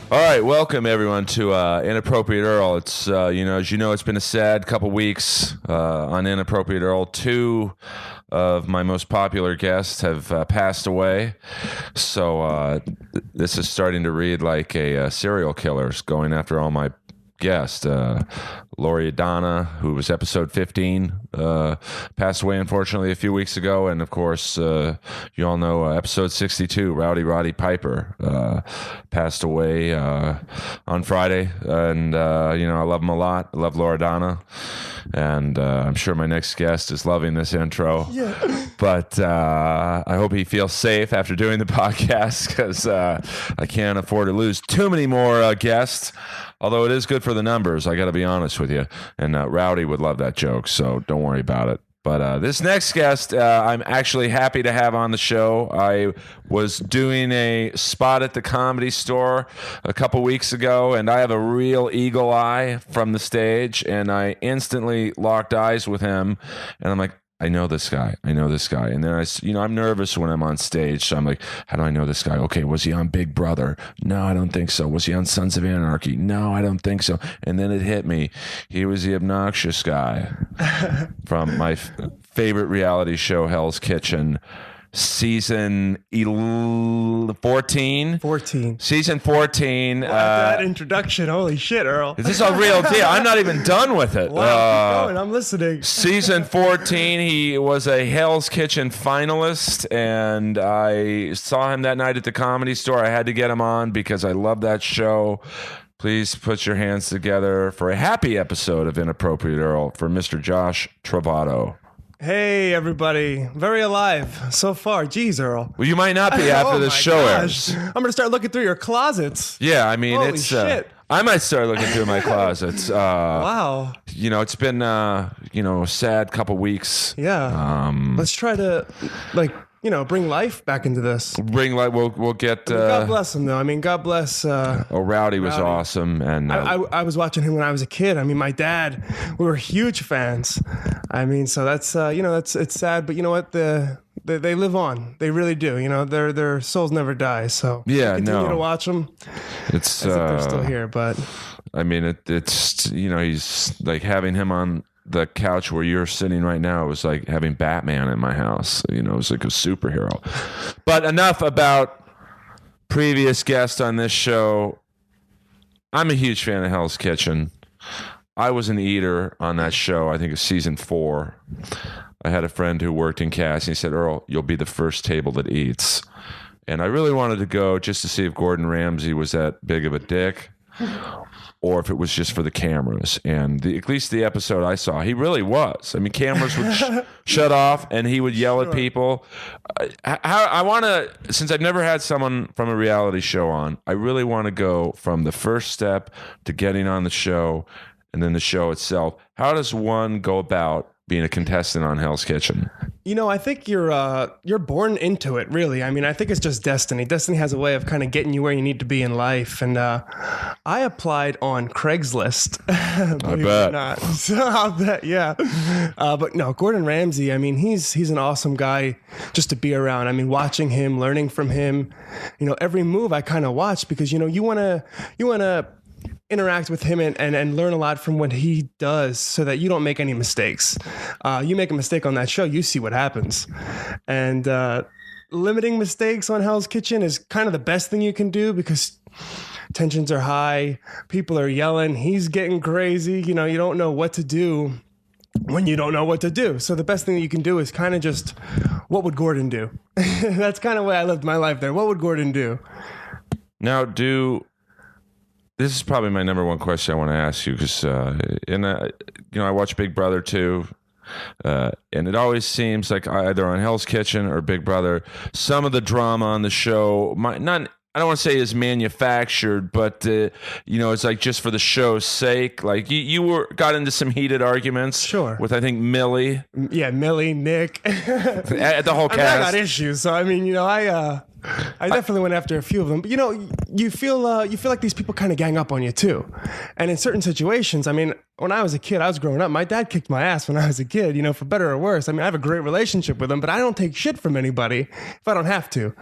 All right, welcome everyone to Inappropriate Earl. It's as you know, it's been a sad couple weeks on Inappropriate Earl. Two of my most popular guests have passed away, so this is starting to read like a serial killer's going after all my guests. Lori Adana, who was episode 15, passed away unfortunately a few weeks ago, and of course you all know episode 62, Rowdy Roddy Piper, passed away on Friday, and I love him a lot. I love Lori Adana, and I'm sure my next guest is loving this intro. Yeah. But I hope he feels safe after doing the podcast, because I can't afford to lose too many more guests. Although it is good for the numbers, I got to be honest with you. And Rowdy would love that joke, so don't worry about it. But this next guest, I'm actually happy to have on the show. I was doing a spot at the Comedy Store a couple weeks ago, and I have a real eagle eye from the stage, and I instantly locked eyes with him, and I'm like, I know this guy. And then I'm nervous when I'm on stage. So I'm like, how do I know this guy? Okay, was he on Big Brother? No, I don't think so. Was he on Sons of Anarchy? No, I don't think so. And then it hit me. He was the obnoxious guy from my favorite reality show, Hell's Kitchen. Season 14. Season 14. That introduction. Holy shit, Earl. Is this a real deal? I'm not even done with it. Wow, keep going. I'm listening. Season 14, he was a Hell's Kitchen finalist, and I saw him that night at the Comedy Store. I had to get him on because I love that show. Please put your hands together for a happy episode of Inappropriate Earl for Mr. Josh Trovato. Hey, everybody. Very alive so far. Jeez, Earl. Well, you might not be after this show airs. I'm going to start looking through your closets. Yeah, I mean, Holy it's... shit. I might start looking through my closets. Wow. It's been, a sad couple weeks. Yeah. Let's try to, bring life back into this. We'll get... God bless him, though. I mean, God bless... Rowdy was awesome. And I was watching him when I was a kid. I mean, my dad, we were huge fans. I mean, so that's, it's sad. But you know what? They live on. They really do. Their souls never die. So yeah, continue to watch them. It's as if they're still here. But I mean, it's he's like having him on the couch where you're sitting right now. It was like having Batman in my house. It was like a superhero. But enough about previous guests on this show. I'm a huge fan of Hell's Kitchen. I was an eater on that show. I think it's season 4. I had a friend who worked in casting. He said, Earl, you'll be the first table that eats. And I really wanted to go just to see if Gordon Ramsay was that big of a dick or if it was just for the cameras. And at least the episode I saw, he really was. I mean, cameras would shut off and he would yell at people. I want to, since I've never had someone from a reality show on, I really want to go from the first step to getting on the show and then the show itself. How does one go about being a contestant on Hell's Kitchen? I think you're born into it, really. I mean, I think it's just destiny. Destiny has a way of kind of getting you where you need to be in life. And I applied on Craigslist. I bet. Not. So I'll bet, yeah. But no, Gordon Ramsay, I mean, he's an awesome guy just to be around. I mean, watching him, learning from him, every move I kind of watch because, you want to interact with him and learn a lot from what he does so that you don't make any mistakes. You make a mistake on that show, you see what happens. And limiting mistakes on Hell's Kitchen is kind of the best thing you can do because tensions are high, people are yelling, he's getting crazy, you don't know what to do when you don't know what to do. So the best thing that you can do is kind of just, what would Gordon do? That's kind of the way I lived my life there. What would Gordon do? Now, this is probably my number one question I want to ask you because, I watch Big Brother too, and it always seems like either on Hell's Kitchen or Big Brother, some of the drama on the show I don't want to say is manufactured, but it's like just for the show's sake. Like you got into some heated arguments, sure, with I think Millie. Yeah, Millie, Nick, the whole cast. I got issues, so I mean, I definitely went after a few of them. But you feel like these people kind of gang up on you too, and in certain situations, I mean, when I was a kid, I was growing up. My dad kicked my ass when I was a kid, for better or worse. I mean, I have a great relationship with him, but I don't take shit from anybody if I don't have to.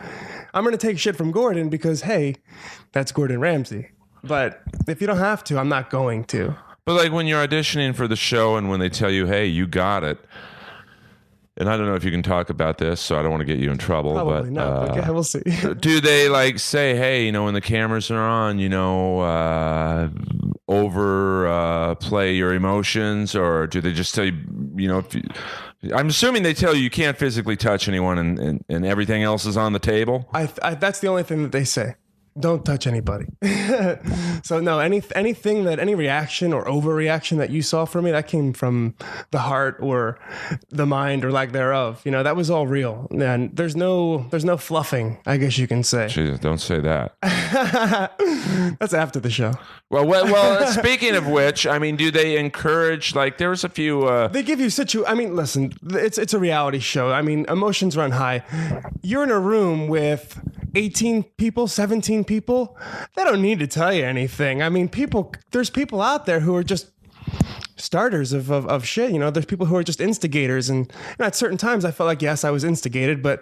I'm going to take shit from Gordon because, hey, that's Gordon Ramsay. But if you don't have to, I'm not going to. But like when you're auditioning for the show and when they tell you, hey, you got it. And I don't know if you can talk about this, so I don't want to get you in trouble. Probably not, but yeah, we'll see. Do they like say, hey, when the cameras are on, overplay your emotions, or do they just tell you, I'm assuming they tell you can't physically touch anyone and everything else is on the table? That's the only thing that they say. Don't touch anybody. So no, any reaction or overreaction that you saw from me, that came from the heart or the mind or lack thereof. That was all real. And there's no fluffing, I guess you can say. Jesus, don't say that. That's after the show. Well, speaking of which, do they encourage, like there was a few... They give you listen, it's a reality show. Emotions run high. You're in a room with 18 people, 17 people. They don't need to tell you anything. There's people out there who are just starters of shit. There's people who are just instigators. And at certain times I felt like, yes, I was instigated, but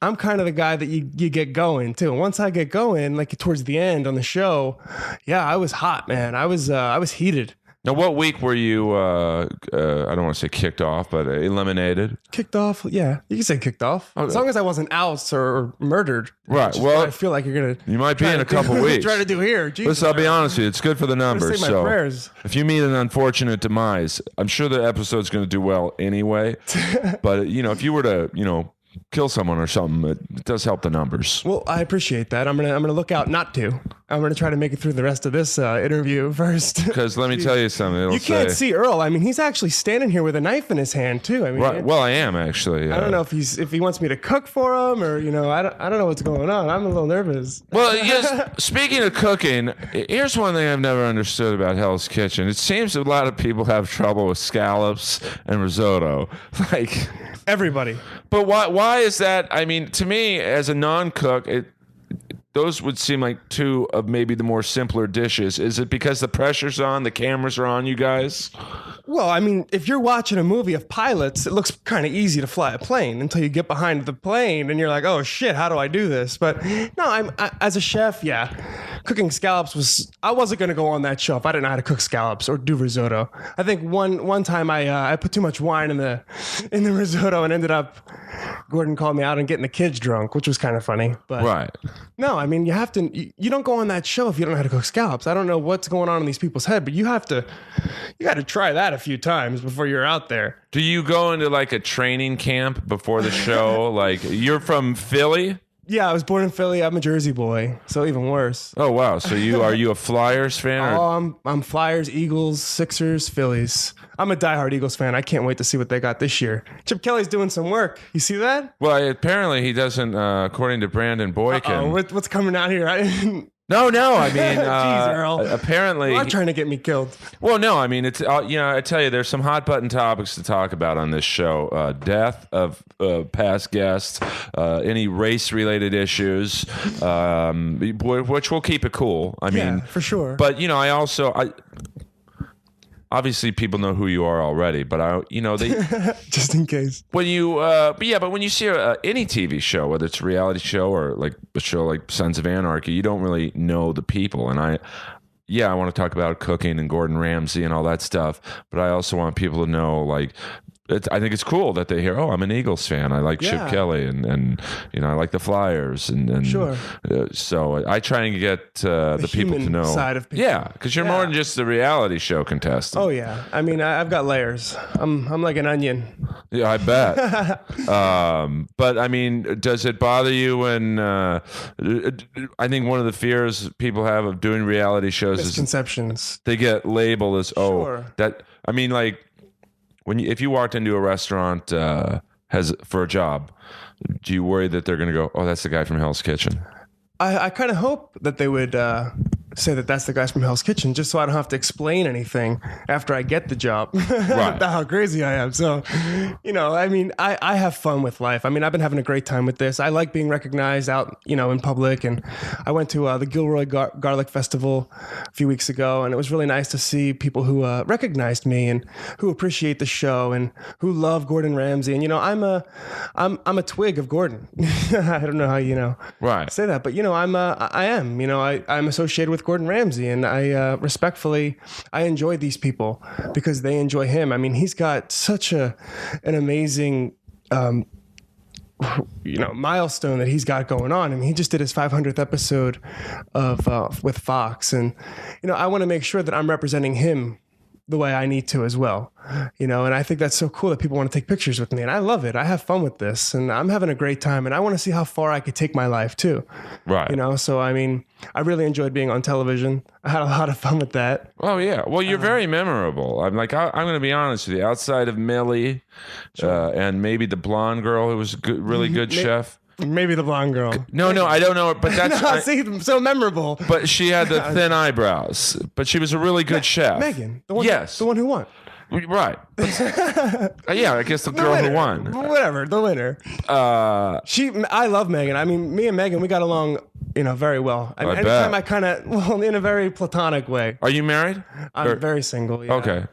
I'm kind of the guy that you get going too. And once I get going, like towards the end on the show, yeah, I was hot, man. I was heated. Now, what week were you, I don't want to say kicked off, but eliminated? Kicked off? Yeah, you can say kicked off. Okay. As long as I wasn't ousted or murdered. Right. Well, I feel like you're going to... You might be in a couple weeks. Try to do here. Jesus, listen, I'll be honest with you. It's good for the numbers. Say my prayers. If you meet an unfortunate demise, I'm sure the episode's going to do well anyway. But, if you were to, kill someone or something, it does help the numbers. Well, I appreciate that. I'm gonna look out not to. I'm gonna try to make it through the rest of this interview first. Because let me tell you something. You can't see Earl. He's actually standing here with a knife in his hand too. Right. Well, I am actually. I don't know if he wants me to cook for him or I don't know what's going on. I'm a little nervous. Well, yes. Speaking of cooking, here's one thing I've never understood about Hell's Kitchen. It seems a lot of people have trouble with scallops and risotto. Like everybody. But why is that? To me, as a non-cook, those would seem like two of maybe the more simpler dishes. Is it because the pressure's on, the cameras are on you guys? Well, if you're watching a movie of pilots, it looks kind of easy to fly a plane until you get behind the plane and you're like, oh shit, how do I do this? But no, as a chef, yeah, cooking scallops I wasn't going to go on that show if I didn't know how to cook scallops or do risotto. I think one time I put too much wine in the risotto and ended up, Gordon called me out on getting the kids drunk, which was kind of funny. But right. No, you have to, you don't go on that show if you don't know how to cook scallops. I don't know what's going on in these people's head, but you got to try that a few times before you're out there. Do you go into like a training camp before the show? Like you're from Philly? Yeah, I was born in Philly. I'm a Jersey boy, so even worse. Oh wow! So are you a Flyers fan? Oh, I'm Flyers, Eagles, Sixers, Phillies. I'm a diehard Eagles fan. I can't wait to see what they got this year. Chip Kelly's doing some work. You see that? Well, apparently he doesn't. According to Brandon Boykin. What's coming out here? No. Jeez, Earl. Apparently, not trying to get me killed. Well, no. It's I tell you, there's some hot button topics to talk about on this show: death of past guests, any race related issues, which will keep it cool. Yeah, for sure. But I obviously people know who you are already, but they just in case. When you but when you see any TV show, whether it's a reality show or like a show like Sons of Anarchy, you don't really know the people. And I want to talk about cooking and Gordon Ramsay and all that stuff, but I also want people to know, like, I think it's cool that they hear, oh, I'm an Eagles fan. I like Chip Kelly and I like the Flyers and sure. So I try and get the people to know side of people. Yeah, because you're more than just a reality show contestant. Oh yeah, I've got layers. I'm like an onion. Yeah, I bet. But does it bother you when I think one of the fears people have of doing reality shows misconceptions. They get labeled as if you walked into a restaurant for a job, do you worry that they're going to go, oh, that's the guy from Hell's Kitchen? I kind of hope that they would say that that's the guys from Hell's Kitchen, just so I don't have to explain anything after I get the job. Right. About how crazy I am. So, I have fun with life. I've been having a great time with this. I like being recognized out, in public. And I went to the Gilroy Garlic Festival a few weeks ago, and it was really nice to see people who recognized me and who appreciate the show and who love Gordon Ramsay. And I'm a twig of Gordon. I don't know how right. say that, but I am. I'm associated with with Gordon Ramsay, and I respectfully, I enjoy these people because they enjoy him. I mean, he's got such an amazing milestone that he's got going on. I mean, he just did his 500th episode of with Fox, and I want to make sure that I'm representing him the way I need to as well, and I think that's so cool that people want to take pictures with me, and I love it. I have fun with this, and I'm having a great time, and I want to see how far I could take my life too. Right. So I mean, I really enjoyed being on television. I had a lot of fun with that. Oh yeah. Well, you're very memorable. I'm going to be honest with you. Outside of Millie, and maybe the blonde girl who was a really good chef. Maybe the blonde girl. No, I don't know. But that's see, so memormember. But she had the thin eyebrows. But she was a really good chef. Megan, the one who won. Right. Yeah, I guess the girl who won. Whatever, the winner. I love Megan. I mean, me and Megan, we got along, very well. I mean, anytime I kind of, in a very platonic way. Are you married? I'm very single. Yeah. Okay.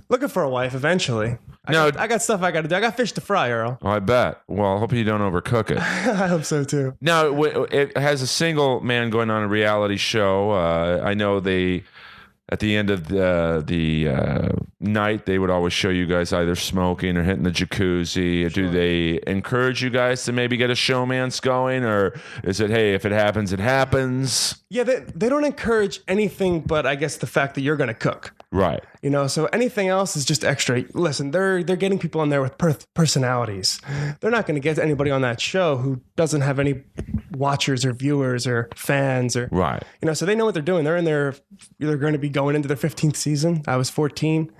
Looking for a wife eventually. I got stuff I got to do. I got fish to fry, Earl. Oh, I bet. Well, I hope you don't overcook it. I hope so too. Now, it has a single man going on a reality show. I know at the end of the night, they would always show you guys either smoking or hitting the jacuzzi. Sure. Do they encourage you guys to maybe get a showmance going, or is it, hey, if it happens, it happens? Yeah, they don't encourage anything but I guess the fact that you're going to cook. Right. So anything else is just extra. Listen, they're getting people on there with personalities. They're not going to get anybody on that show who doesn't have any watchers or viewers or fans or right. So they know what they're doing. They're in their either going to be going into their 15th season. I was 14.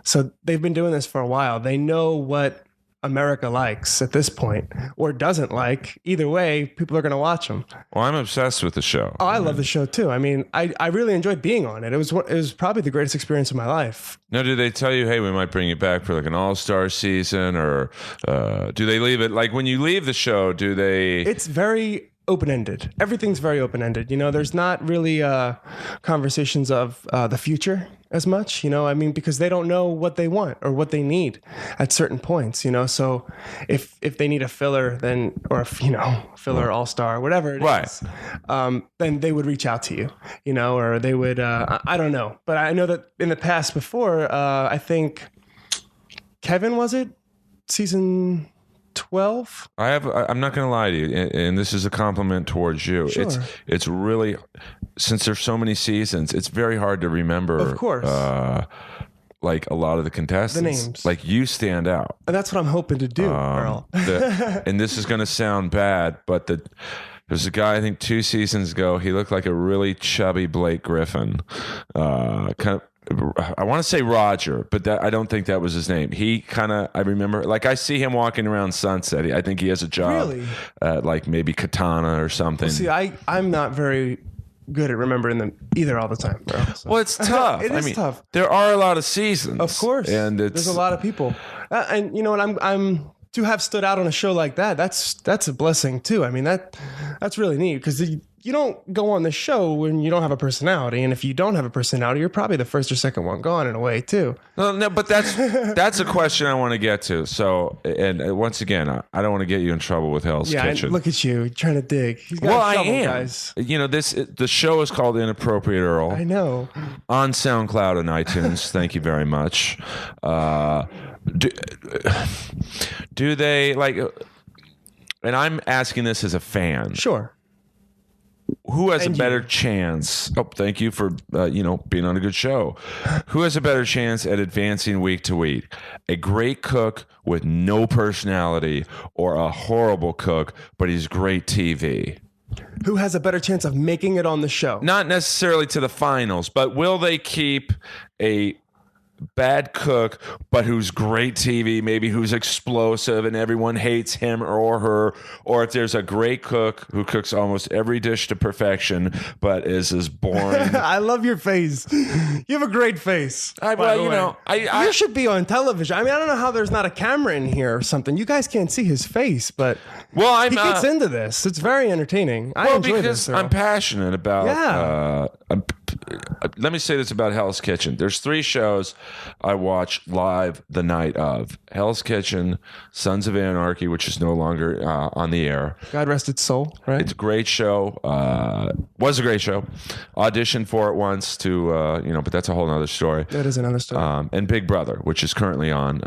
So they've been doing this for a while. They know what America likes at this point or doesn't like. Either way, people are going to watch them. Well, I'm obsessed with the show. Oh, I love the show too. I mean, I really enjoyed being on it. It was probably the greatest experience of my life. Now, do they tell you, hey, we might bring you back for like an all-star season, or do they leave it like when you leave the show, do they? It's very open-ended. Everything's very open-ended. There's not really conversations of the future as much, I mean, because they don't know what they want or what they need at certain points, so if they need a filler, then, or filler all-star, whatever it is, then they would reach out to you, or they would, I don't know. But I know that in the past before, I think Kevin, was it season 12? I'm not going to lie to you, and this is a compliment towards you. Sure. It's really, since there's so many seasons, it's very hard to remember. Of course. Like a lot of the contestants. The names. Like you stand out. And that's what I'm hoping to do, Earl. And this is going to sound bad, but there's a guy, I think 2 seasons ago, he looked like a really chubby Blake Griffin. Kind of, I want to say Roger, but I don't think that was his name. He I remember, like I see him walking around Sunset. I think he has a job really? At like maybe Katana or something. Well, see, I'm not very good at remembering them either all the time, bro. So. Well, it's tough. It is tough. There are a lot of seasons. Of course. And there's a lot of people. And you know what, I'm to have stood out on a show like that, that's a blessing too. I mean, that's really neat because you don't go on the show when you don't have a personality, and if you don't have a personality, you're probably the first or second one gone in a way too. No, but that's a question I want to get to. So, and once again, I don't want to get you in trouble with Hell's Kitchen. Look at you trying to dig. He's got a shovel, guys. The show is called Inappropriate, Earl. I know. On SoundCloud and iTunes. Thank you very much. Do they like? And I'm asking this as a fan. Sure. Who has a better chance? Oh, thank you for being on a good show. Who has a better chance at advancing week to week? A great cook with no personality, or a horrible cook but he's great TV? Who has a better chance of making it on the show? Not necessarily to the finals, but will they keep a bad cook but who's great TV, maybe who's explosive and everyone hates him or her, or if there's a great cook who cooks almost every dish to perfection but is as boring? I love your face. You have a great face. You should be on television. I mean, I don't know how there's not a camera in here or something. You guys can't see his face, but he gets into this. It's very entertaining. I enjoy this. I'm passionate about let me say this about Hell's Kitchen. There's 3 shows I watch live the night of: Hell's Kitchen, Sons of Anarchy, which is no longer on the air. God rest its soul, right? It's a great show. Was a great show. Auditioned for it once to, but that's a whole other story. That is another story. And Big Brother, which is currently on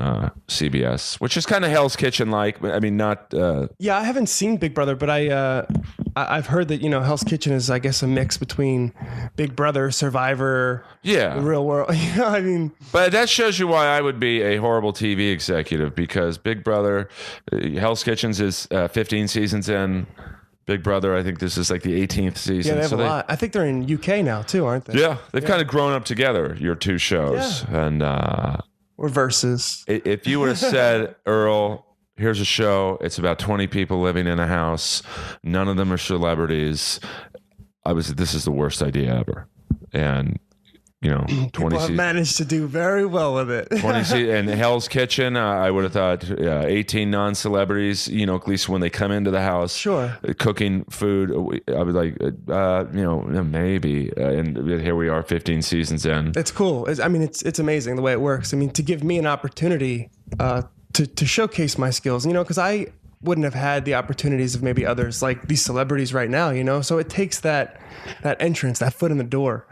CBS, which is kind of Hell's Kitchen like. I mean, not. Yeah, I haven't seen Big Brother, but I've heard that Hell's Kitchen is, I guess, a mix between Big Brother, Survivor, Yeah. the Real World. I mean, But that shows you why I would be a horrible TV executive, because Big Brother, Hell's Kitchens is 15 seasons in. Big Brother, I think this is like the 18th season. yeah, they have a lot. I think they're in UK now too, aren't they? Yeah, they've kind of grown up together, your 2 shows. Yeah. And Or Versus. if you would have said, Earl, here's a show, it's about 20 people living in a house, none of them are celebrities, this is the worst idea ever. And 20 People have seasons. managed to do very well with it. 20 and Hell's Kitchen, I would have thought 18 non-celebrities, at least when they come into the house, Sure. Cooking food, I was like, maybe. And here we are 15 seasons in. It's cool. It's amazing the way it works. I mean, to give me an opportunity to showcase my skills, because I wouldn't have had the opportunities of maybe others like these celebrities right now, so it takes that entrance, that foot in the door,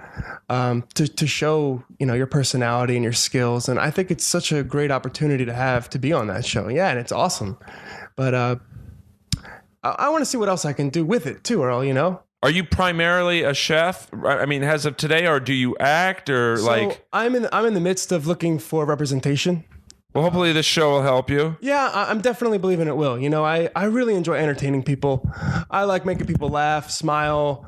to show, your personality and your skills. And I think it's such a great opportunity to have to be on that show. Yeah. And it's awesome. But, I want to see what else I can do with it too, Earl, Are you primarily a chef? I mean, as of today, or do you act, or I'm in the midst of looking for representation. Well, hopefully this show will help you. Yeah, I'm definitely believing it will. I really enjoy entertaining people. I like making people laugh, smile,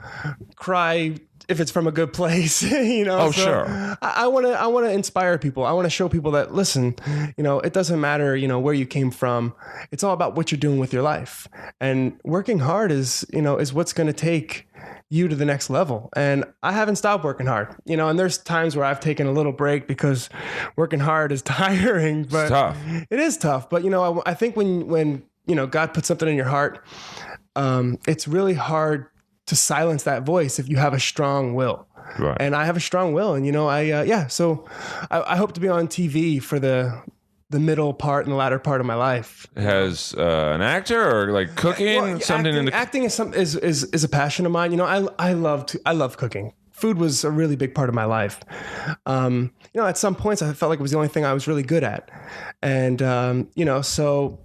cry if it's from a good place. Oh, so sure. I want to inspire people. I want to show people that, listen, it doesn't matter, where you came from. It's all about what you're doing with your life. And working hard is what's going to take you to the next level. And I haven't stopped working hard, and there's times where I've taken a little break because working hard is tiring, but it's tough. It is tough. But, I think when God puts something in your heart, it's really hard to silence that voice if you have a strong will. Right. And I have a strong will. And, so I hope to be on TV for the middle part and the latter part of my life. As an actor, or like cooking, acting is a passion of mine. I love cooking. Food was a really big part of my life. At some points I felt like it was the only thing I was really good at. And, so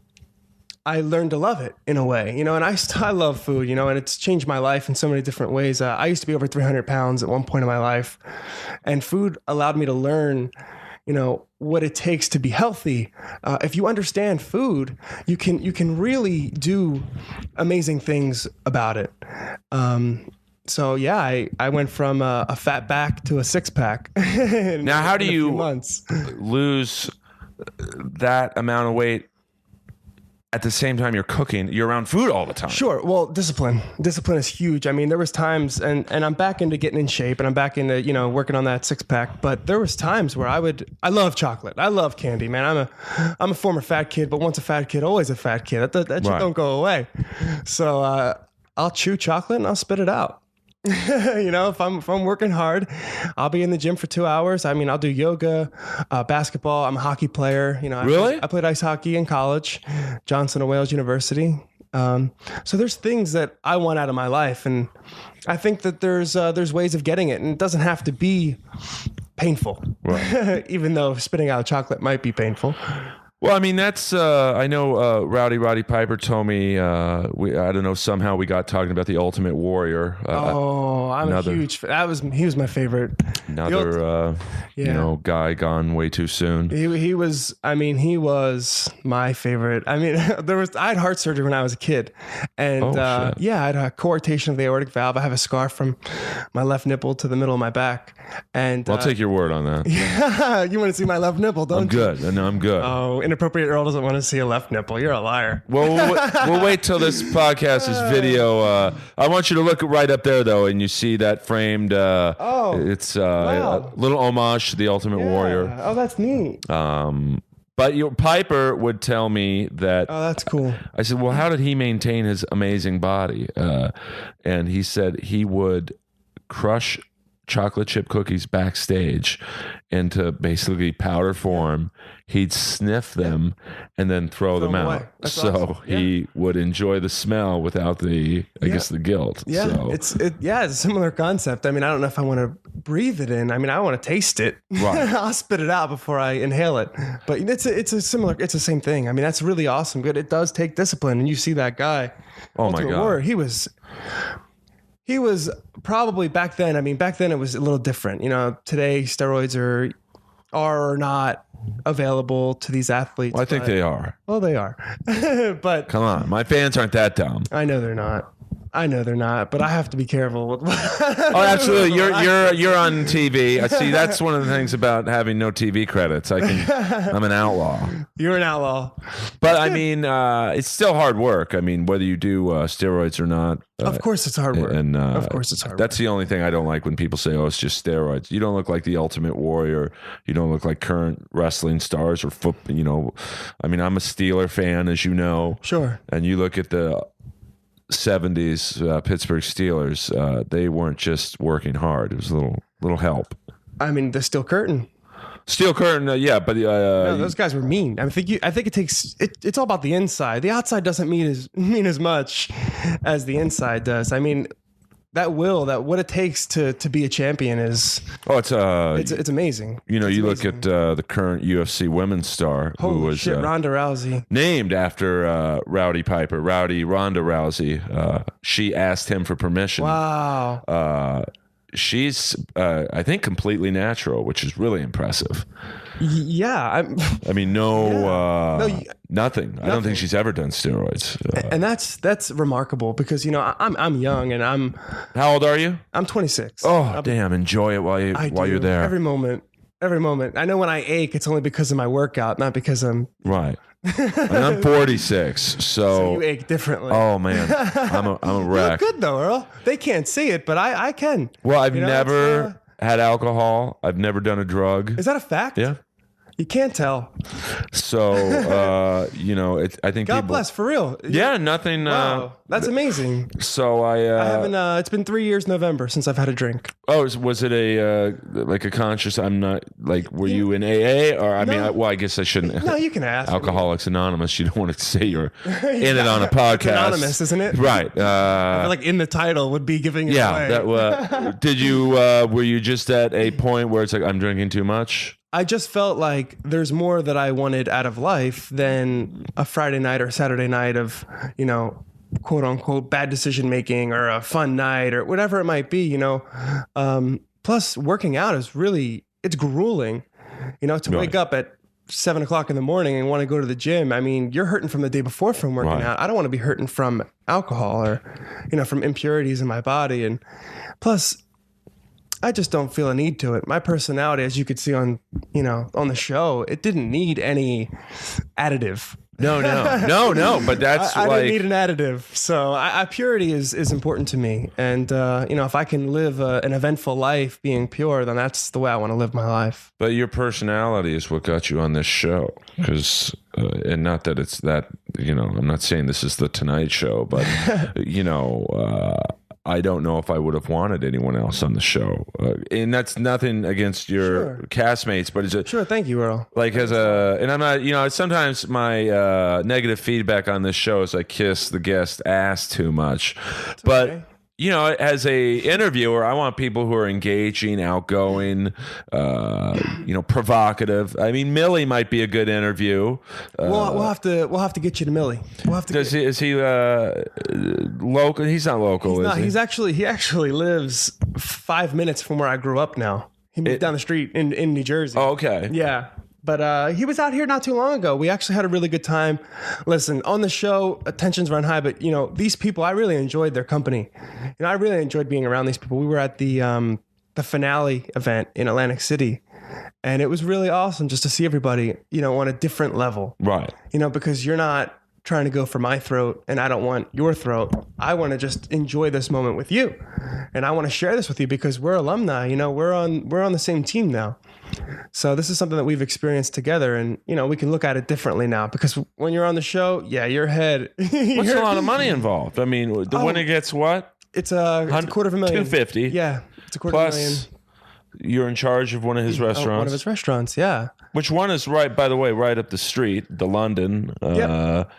I learned to love it in a way, and I love food, and it's changed my life in so many different ways. I used to be over 300 pounds at one point in my life, and food allowed me to learn, what it takes to be healthy. If you understand food, you can really do amazing things about it. So yeah, I went from a fat back to a 6-pack. Now, how do you months. lose that amount of weight at the same time you're cooking? You're around food all the time. Sure. Well, discipline is huge. I mean, there was times, and I'm back into getting in shape, and I'm back into, working on that 6-pack, but there was times where I love chocolate. I love candy, man. I'm a former fat kid, but once a fat kid, always a fat kid. That shit don't go away. So, I'll chew chocolate and I'll spit it out. If I'm working hard, I'll be in the gym for 2 hours. I mean, I'll do yoga, basketball. I'm a hockey player. Really? I played ice hockey in college, Johnson and Wales University. So there's things that I want out of my life, and I think that there's ways of getting it, and it doesn't have to be painful. Right. Even though spitting out chocolate might be painful. Well, I mean, that's, I know Roddy Piper told me, I don't know, somehow we got talking about The Ultimate Warrior. I'm a huge, he was my favorite. Another, guy gone way too soon. He was my favorite. I mean, I had heart surgery when I was a kid, and I had a coarctation of the aortic valve. I have a scar from my left nipple to the middle of my back. And I'll take your word on that. Yeah, you want to see my left nipple, don't you? I'm good. No, I'm good. Oh, Inappropriate Earl doesn't want to see a left nipple. You're a liar. Well, we'll wait till this podcast is video. I want you to look right up there, though, and you see that framed. It's a little homage to The Ultimate Warrior. Oh, that's neat. But your Piper would tell me that. Oh, that's cool. I said, well, how did he maintain his amazing body? And he said he would crush chocolate chip cookies backstage into basically powder form. He'd sniff them and then throw them out. So awesome. he would enjoy the smell without the, I guess, the guilt. Yeah, so. it's a similar concept. I mean, I don't know if I want to breathe it in. I mean, I want to taste it. Right. I'll spit it out before I inhale it. But it's the same thing. I mean, that's really awesome. Good. It does take discipline, and you see that guy. Oh my God. Warrior, he was probably back then. I mean, back then it was a little different. You know, today steroids are not available to these athletes. Well, I think they are. Well, they are. But come on, my fans aren't that dumb. I know they're not. But I have to be careful with oh, absolutely. You're on TV. I see. That's one of the things about having no TV credits. I'm an outlaw. You're an outlaw. But I mean, it's still hard work. I mean, whether you do steroids or not. Of course it's hard work. And of course it's hard That's the only thing I don't like when people say, oh, it's just steroids. You don't look like the Ultimate Warrior. You don't look like current wrestling stars or football. You know, I mean, I'm a Steeler fan, as you know. Sure. And you look at the 70s Pittsburgh Steelers, they weren't just working hard. It was a little help. I mean, the Steel Curtain, yeah, but no, those guys were mean. I think it takes it's all about the inside. The outside doesn't mean as much as the inside does. I mean, what it takes to be a champion is it's amazing. You know, you look at the current UFC women's star who was Ronda Rousey, named after Ronda Rousey. She asked him for permission. Wow. She's I think completely natural, which is really impressive. Yeah, nothing. I don't think she's ever done steroids. And that's remarkable because, you know, I'm young and I'm. How old are you? I'm 26. Oh, damn! Enjoy it while you're there. Every moment. I know when I ache, it's only because of my workout, not because I'm right. And I'm 46, so you ache differently. Oh man, I'm a wreck. You're good though, Earl. They can't see it, but I can. Well, I've never had alcohol. I've never done a drug. Is that a fact? Yeah. You can't tell. So, you know, I think God bless, for real. Yeah, nothing. Wow, that's amazing. So I haven't. It's been 3 years November since I've had a drink. Oh, was it a like a conscious? I'm not like. Were you in AA or I mean? I guess I shouldn't. No, you can ask. Alcoholics Anonymous. You don't want to say you're in it on a podcast. It's anonymous, isn't it? Right. I feel like in the title would be giving it away. Yeah. Did you? Were you just at a point where it's like I'm drinking too much? I just felt like there's more that I wanted out of life than a Friday night or Saturday night of, you know, quote unquote bad decision making or a fun night or whatever it might be, you know. Plus working out is it's grueling, you know, to wake up at 7 o'clock in the morning and want to go to the gym. I mean, you're hurting from the day before from working out. I don't want to be hurting from alcohol or, you know, from impurities in my body. And plus, I just don't feel a need to it. My personality, as you could see on the show, it didn't need any additive. No. But that's I didn't need an additive. So purity is important to me. And, you know, if I can live an eventful life being pure, then that's the way I want to live my life. But your personality is what got you on this show. Because, and not that it's that, you know, I'm not saying this is the Tonight Show, but, you know, I don't know if I would have wanted anyone else on the show. And that's nothing against your castmates, but it's a, sure. Thank you, Earl. Like and I'm not, you know, sometimes my negative feedback on this show is I kiss the guest ass too much, but you know, as a interviewer, I want people who are engaging, outgoing, you know, provocative. I mean, Millie might be a good interview. We'll have to get you to Millie. We'll have to. Is he local? He's not local. He's not. Is he? He actually lives 5 minutes from where I grew up. Now he moved down the street in New Jersey. Oh, okay. Yeah. But he was out here not too long ago. We actually had a really good time. Listen, on the show, tensions run high, but, you know, these people, I really enjoyed their company. You know, I really enjoyed being around these people. We were at the finale event in Atlantic City, and it was really awesome just to see everybody, you know, on a different level. Right. You know, because you're not trying to go for my throat, and I don't want your throat. I want to just enjoy this moment with you, and I want to share this with you because we're alumni. You know, we're on the same team now. So this is something that we've experienced together, and, you know, we can look at it differently now because when you're on the show, your head. What's a lot of money involved? I mean, the winner gets what? It's a $250,000. $250,000. Yeah, it's $250,000. You're in charge of one of his restaurants. One of his restaurants, yeah. Which one is by the way, right up the street, the London, Yep.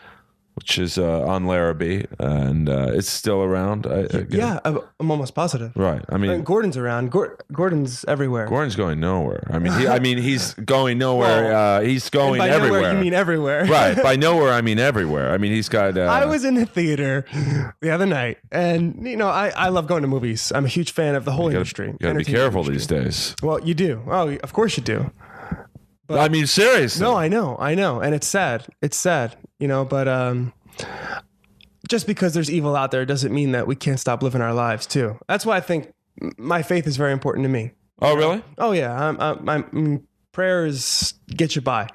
which is on Larrabee, and it's still around. Yeah, I'm almost positive. Right. I mean, Gordon's around. Gordon's everywhere. Gordon's going nowhere. I mean, he's going nowhere. Well, he's going by everywhere. Nowhere, you mean everywhere. Right. By nowhere, I mean everywhere. I mean, he's got. I was in a theater the other night, and I love going to movies. I'm a huge fan of the whole industry. You got to be careful these days. Well, you do. Oh, of course you do. But, I mean, seriously. No, I know, and it's sad. It's sad, but just because there's evil out there doesn't mean that we can't stop living our lives too. That's why I think my faith is very important to me. Oh, really? Oh, yeah. Prayers get you by.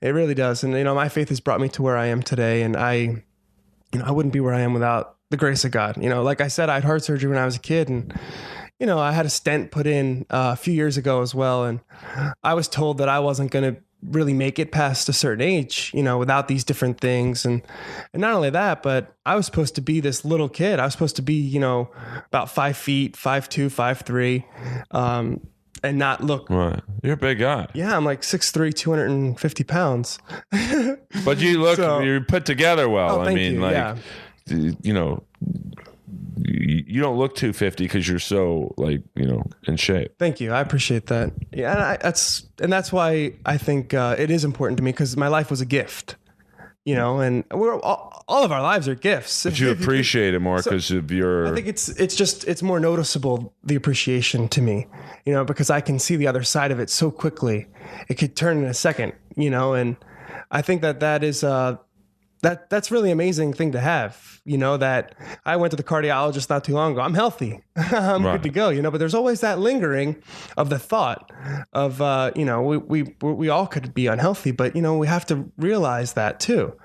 It really does. And, my faith has brought me to where I am today. And I wouldn't be where I am without the grace of God. Like I said, I had heart surgery when I was a kid, and, I had a stent put in a few years ago as well. And I was told that I wasn't going to really make it past a certain age, without these different things. And not only that, but I was supposed to be this little kid. I was supposed to be, about 5 feet, 5'2", 5'3", and not look. Right. You're a big guy. Yeah, I'm like 6'3", 250 pounds. But you look, you're put together well. Oh, thank you. Yeah. You don't look 250 because you're so in shape. Thank you. I appreciate that. Yeah, and that's why I think it is important to me, because my life was a gift. And we're all of our lives are gifts. But you appreciate it more because of your. I think it's more noticeable, the appreciation to me, because I can see the other side of it so quickly. It could turn in a second, and I think that is that's really amazing thing to have, that I went to the cardiologist not too long ago. I'm healthy. I'm good to go, but there's always that lingering of the thought of, we all could be unhealthy, but, we have to realize that too,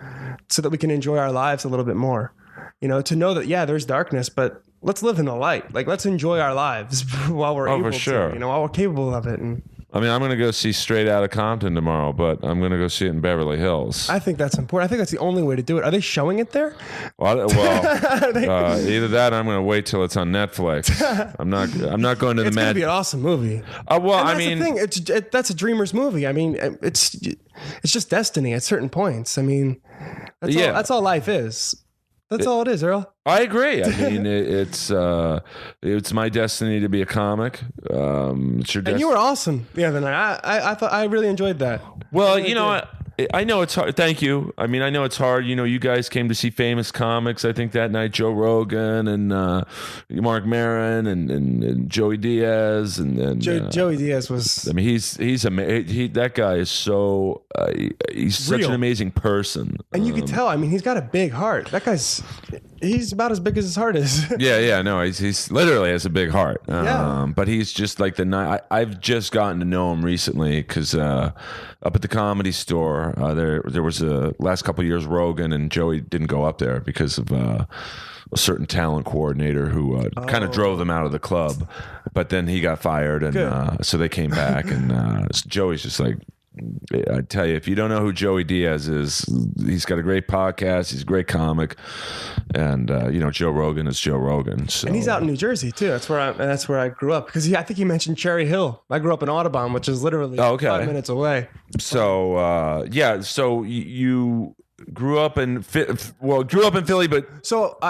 so that we can enjoy our lives a little bit more, to know that, yeah, there's darkness, but let's live in the light. Like, let's enjoy our lives while we're able to, while we're capable of it. And I mean, I'm going to go see Straight Outta Compton tomorrow, but I'm going to go see it in Beverly Hills. I think that's important. I think that's the only way to do it. Are they showing it there? Well, either that or I'm going to wait till it's on Netflix. I'm not going to the It's going to be an awesome movie. Well, the thing. That's a dreamer's movie. I mean, it's just destiny at certain points. I mean, that's all life is. That's all it is, Earl. I agree. I mean, it's my destiny to be a comic. It's your and you were awesome the other night. I thought I really enjoyed that. Well, I know it's hard. Thank you. I mean, I know it's hard. You guys came to see famous comics. I think that night Joe Rogan and Mark Maron and Joey Diaz and Joey Diaz was. I mean, he's that guy is so he's such an amazing person. And you could tell. I mean, he's got a big heart. That guy's. He's about as big as his heart is. Yeah. No, he's literally has a big heart. Yeah. But he's just like I've just gotten to know him recently because up at the Comedy Store, there was a last couple of years Rogan and Joey didn't go up there because of a certain talent coordinator who kind of drove them out of the club. But then he got fired, and so they came back, and Joey's just like. I tell you, if you don't know who Joey Diaz is, he's got a great podcast. He's a great comic, and Joe Rogan is Joe Rogan. So. And he's out in New Jersey too. That's where I grew up. Because I think he mentioned Cherry Hill. I grew up in Audubon, which is literally 5 minutes away. So So you grew up in Philly, but so.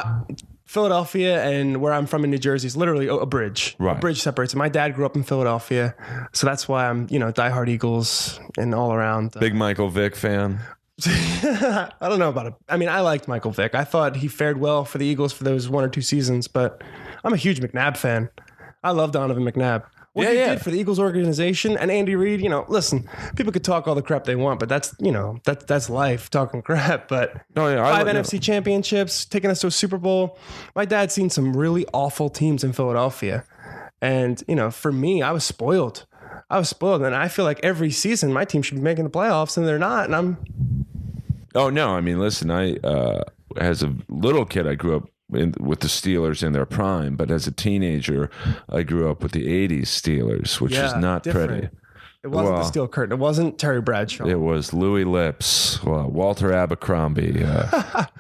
Philadelphia and where I'm from in New Jersey is literally a bridge. Right. A bridge separates. My dad grew up in Philadelphia, so that's why I'm, diehard Eagles and all around. Big Michael Vick fan. I don't know about it. I mean, I liked Michael Vick. I thought he fared well for the Eagles for those 1 or 2 seasons, but I'm a huge McNabb fan. I love Donovan McNabb. What he did for the Eagles organization and Andy Reid, listen, people could talk all the crap they want, but that's, that's life talking crap. But 5 NFC championships, taking us to a Super Bowl. My dad's seen some really awful teams in Philadelphia. And, for me, I was spoiled. And I feel like every season my team should be making the playoffs and they're not. And I'm. Oh, no. I mean, listen, as a little kid, I grew up with the Steelers in their prime, but as a teenager, I grew up with the 80s Steelers, which is not different. Pretty. It wasn't the steel curtain. It wasn't Terry Bradshaw. It was Louis Lips, Walter Abercrombie,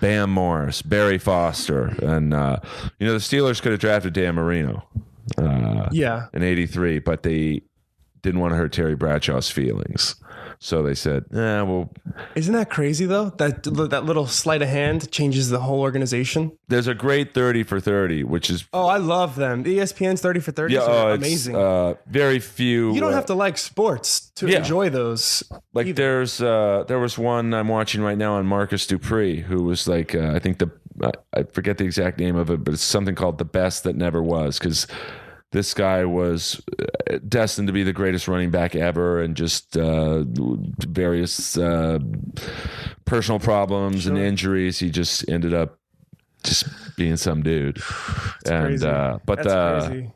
Bam Morris, Barry Foster, and the Steelers could have drafted Dan Marino. Yeah. in '83, but they didn't want to hurt Terry Bradshaw's feelings. So they said, well. Isn't that crazy though? That little sleight of hand changes the whole organization. There's a great 30 for 30, which is. Oh, I love them. The ESPN's 30 for 30 are amazing. Very few. You don't have to like sports to enjoy those. Like there was one I'm watching right now on Marcus Dupree, who was like, I think I forget the exact name of it, but it's something called The Best That Never Was, because this guy was destined to be the greatest running back ever, and just various personal problems and injuries. He just ended up just being some dude. Crazy. Crazy.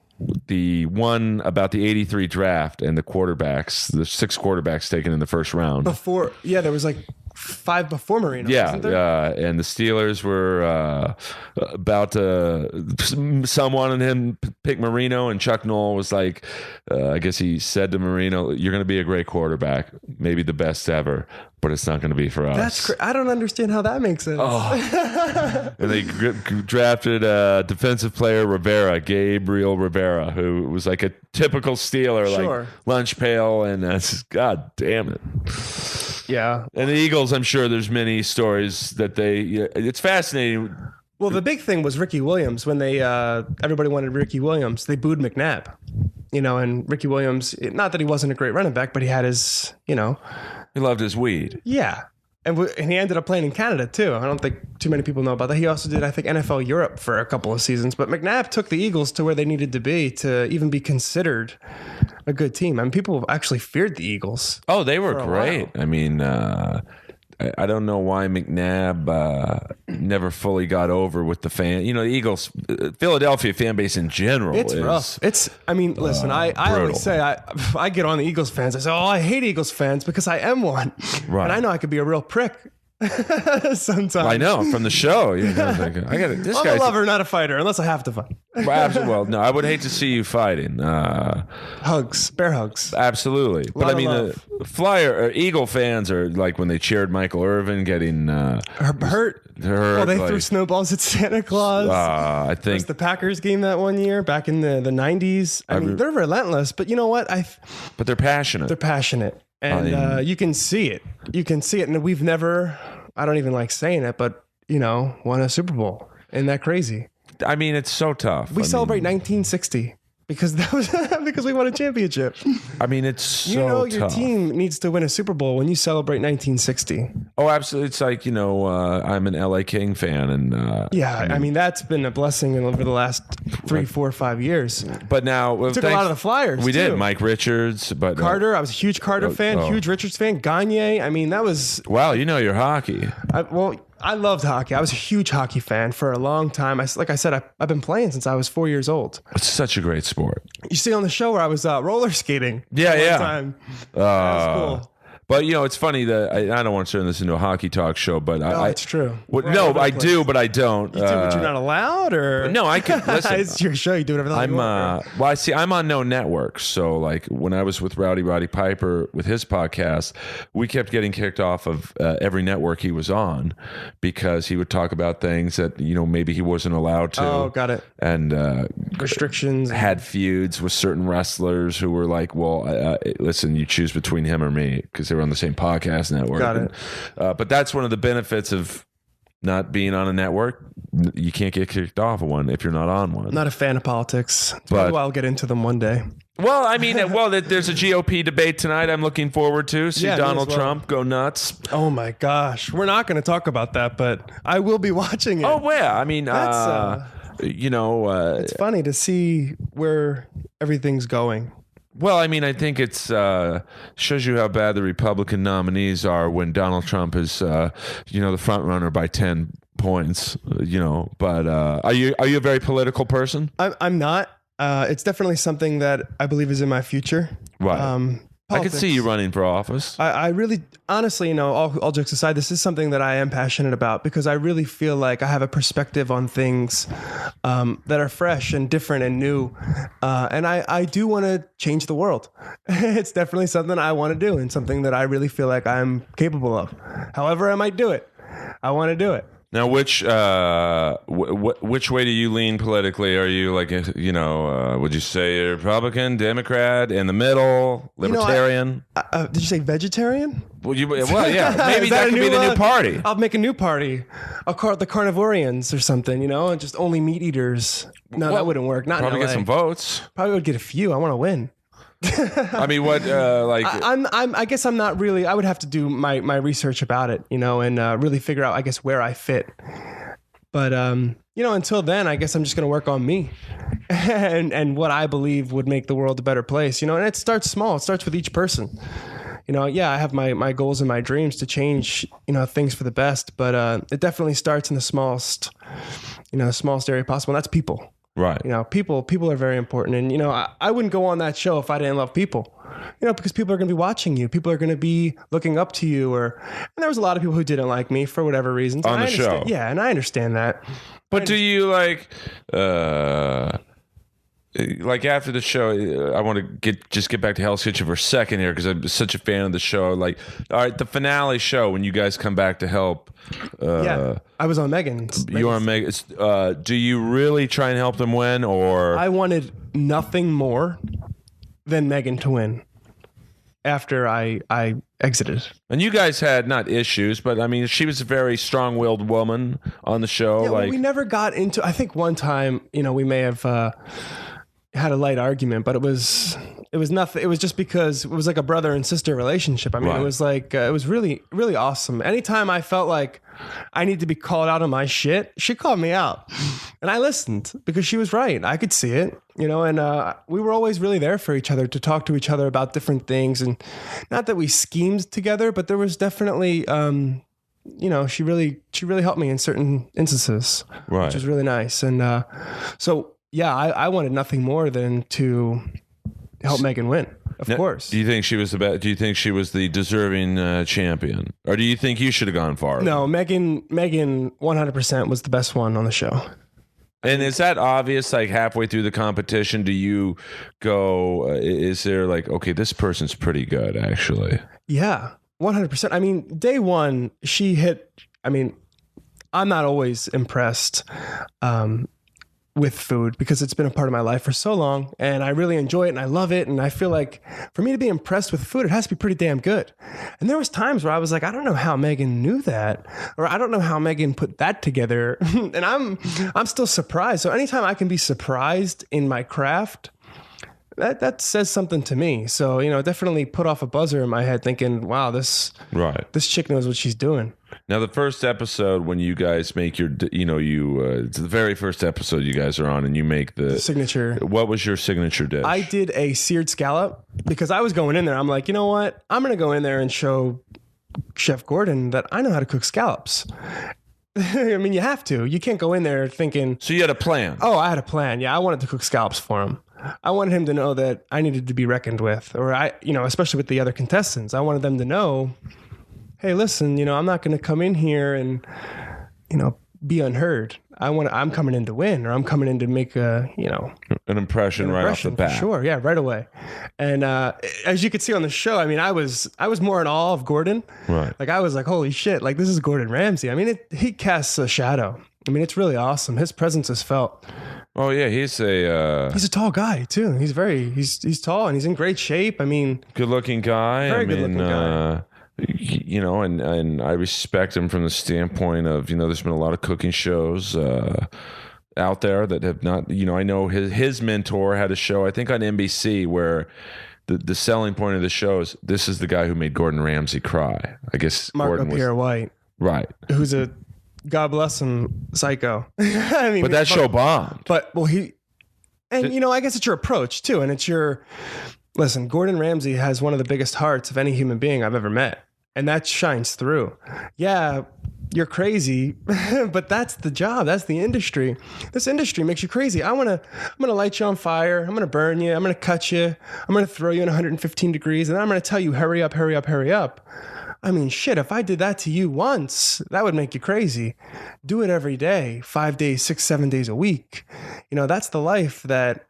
The one about the '83 draft and the quarterbacks, the 6 quarterbacks taken in the first round. There was like 5 before Marino. Yeah, and the Steelers were about to. Some wanted him to pick Marino, and Chuck Noll was like, I guess he said to Marino, "You're going to be a great quarterback, maybe the best ever, but it's not going to be for us." I don't understand how that makes sense. And they drafted a defensive player, Gabriel Rivera, who was like a typical Steeler, like lunch pail, and God damn it. Yeah. And the Eagles, I'm sure there's many stories that it's fascinating. Well, the big thing was Ricky Williams. When they everybody wanted Ricky Williams, they booed McNabb. And Ricky Williams, not that he wasn't a great running back, but he had his, He loved his weed. Yeah. And he ended up playing in Canada, too. I don't think too many people know about that. He also did, I think, NFL Europe for a couple of seasons. But McNabb took the Eagles to where they needed to be to even be considered a good team. I mean, people actually feared the Eagles. Oh, they were great. I mean, I don't know why McNabb never fully got over with the fan. The Eagles, Philadelphia fan base in general. It's rough. Listen, I always say, I get on the Eagles fans. I say, I hate Eagles fans because I am one. Right. And I know I could be a real prick. Sometimes I know from the show. I'm a lover, not a fighter, unless I have to fight. Well, no, I would hate to see you fighting. Hugs, bear hugs, absolutely. But I mean, the Eagle fans are like when they cheered Michael Irvin getting hurt. Oh, they threw snowballs at Santa Claus. I think it was the Packers game that one year back in the 90s. I mean, they're relentless, but you know what? But they're passionate. They're passionate. And you can see it. And we've never, I don't even like saying it, but, won a Super Bowl. Isn't that crazy? I mean, it's so tough. We celebrate 1960 because that was because we won a championship. I mean, it's so tough. Your team needs to win a Super Bowl when you celebrate 1960. Oh, absolutely. It's like, I'm an LA King fan. And I mean, that's been a blessing over the last 3, 4, 5 years. But now we took a lot of the Flyers. We did. Mike Richards, but Carter. I was a huge Carter fan, huge Richards fan. Gagne. I mean, that was. Wow, your hockey. I loved hockey. I was a huge hockey fan for a long time. Like I said, I've been playing since I was 4 years old. It's such a great sport. You see on the show where I was roller skating. Yeah. Time. That was cool. But it's funny that I don't want to turn this into a hockey talk show, but it's true. I do, but I don't. You do, but you're not allowed, or no? I can listen. It's your show. You do whatever. I see. I'm on no network, so like when I was with Roddy Piper with his podcast, we kept getting kicked off of every network he was on because he would talk about things that maybe he wasn't allowed to. Oh, got it. And restrictions. Had feuds with certain wrestlers who were like, "Well, listen, you choose between him or me," because they were on the same podcast network. Got it. But that's one of the benefits of not being on a network. You can't get kicked off of one if you're not on one. I'm not a fan of politics, but I'll get into them one day. Well, I mean, there's a GOP debate tonight I'm looking forward to. See Donald Trump go nuts. Oh, my gosh. We're not going to talk about that, but I will be watching it. Oh, yeah. I mean, it's funny to see where everything's going. Well, I mean, I think it shows you how bad the Republican nominees are when Donald Trump is, the front runner by 10 points. But are you a very political person? I'm not. It's definitely something that I believe is in my future. Right. I could see you running for office. I really, honestly, all jokes aside, this is something that I am passionate about because I really feel like I have a perspective on things that are fresh and different and new. And I do want to change the world. It's definitely something I want to do and something that I really feel like I'm capable of. However I might do it, I want to do it. Now, which way do you lean politically? Are you like, would you say Republican, Democrat, in the middle, libertarian? Did you say vegetarian? Well, yeah, maybe that could be the new party. I'll make a new party. I'll call it the Carnivorians or something, and just only meat eaters. No, that wouldn't work. Not probably in LA. Get some votes. Probably would get a few. I want to win. I mean, what I guess I'm not really. I would have to do my research about it, and really figure out, I guess, where I fit. But until then, I guess I'm just going to work on me and what I believe would make the world a better place. And it starts small. It starts with each person. I have my goals and my dreams to change, things for the best. But it definitely starts in the smallest area possible. And that's people. Right. People are very important. And, I wouldn't go on that show if I didn't love people, because people are going to be watching you. People are going to be looking up to you. And there was a lot of people who didn't like me for whatever reasons. On the show. Yeah. And I understand that. But do you like after the show, I want to get back to Hell's Kitchen for a second here because I'm such a fan of the show. Like, all right, the finale show when you guys come back to help. I was on Megan's. You are on Megan's. Do you really try and help them win, or I wanted nothing more than Megan to win after I exited. And you guys had not issues, but I mean, she was a very strong-willed woman on the show. Yeah, we never got into. I think one time, we may have had a light argument, but it was nothing. It was just because it was like a brother and sister relationship. I mean, Right. It was like it was really, really awesome. Anytime I felt like I need to be called out on my shit, she called me out, and I listened because she was right. I could see it, and we were always really there for each other to talk to each other about different things, and not that we schemed together, but there was definitely. She really helped me in certain instances, Right. which was really nice. And so, yeah, I wanted nothing more than to help Megan win, of course. Do you think she was Do you think she was the deserving champion, or do you think you should have gone farther? No, Megan 100% was the best one on the show. And is that obvious? Like halfway through the competition, do you go? Is there like, okay, this person's pretty good, actually? Yeah, 100%. I mean, day one, she hit. I mean, I'm not always impressed with food because it's been a part of my life for so long, and I really enjoy it and I love it. And I feel like for me to be impressed with food, it has to be pretty damn good. And there was times where I was like, I don't know how Megan knew that, or I don't know how Megan put that together. And I'm still surprised. So anytime I can be surprised in my craft, that says something to me. So, definitely put off a buzzer in my head thinking, wow, this chick knows what she's doing. Now, the first episode when you guys make your, it's the very first episode you guys are on, and you make the signature. What was your signature dish? I did a seared scallop because I was going in there. I'm like, you know what? I'm going to go in there and show Chef Gordon that I know how to cook scallops. I mean, you have to. You can't go in there thinking. So you had a plan. Oh, I had a plan. Yeah, I wanted to cook scallops for him. I wanted him to know that I needed to be reckoned with, or especially with the other contestants. I wanted them to know, hey, listen, I'm not going to come in here and, be unheard. I'm coming in to win, or I'm coming in to make an impression right off the bat. Sure. Yeah. Right away. And, as you could see on the show, I mean, I was more in awe of Gordon. Right. Like I was like, holy shit, like this is Gordon Ramsay. I mean, he casts a shadow. I mean, it's really awesome. His presence is felt. Oh yeah, he's a tall guy too. He's tall and he's in great shape. I mean, good-looking guy. Very good-looking guy. And I respect him from the standpoint of, there's been a lot of cooking shows out there that have not, I know his mentor had a show, I think on NBC, where the selling point of the show is this is the guy who made Gordon Ramsay cry. I guess Marco Pierre White, right? Who's a, God bless him, psycho. I mean, but that show bombed. But I guess it's your approach too, and listen, Gordon Ramsay has one of the biggest hearts of any human being I've ever met, and that shines through. Yeah, you're crazy, but that's the job. That's the industry. This industry makes you crazy. I'm gonna light you on fire. I'm gonna burn you. I'm gonna cut you. I'm gonna throw you in 115 degrees, and then I'm gonna tell you, hurry up, hurry up, hurry up. I mean, shit, if I did that to you once, that would make you crazy. Do it every day, 5 days, 6, 7 days a week. That's the life that,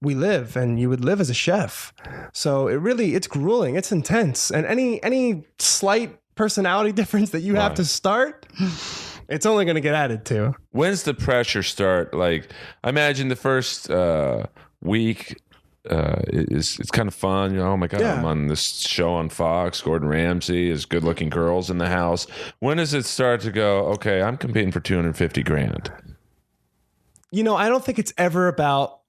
we live, and you would live as a chef. So it's grueling, it's intense. And any slight personality difference that you have to start, It's only going to get added to. When's the pressure start? Like, I imagine the first week it's kind of fun. Oh my God, I'm on this show on Fox. Gordon Ramsay is good looking girls in the house. When does it start to go, okay, I'm competing for $250,000? I don't think it's ever about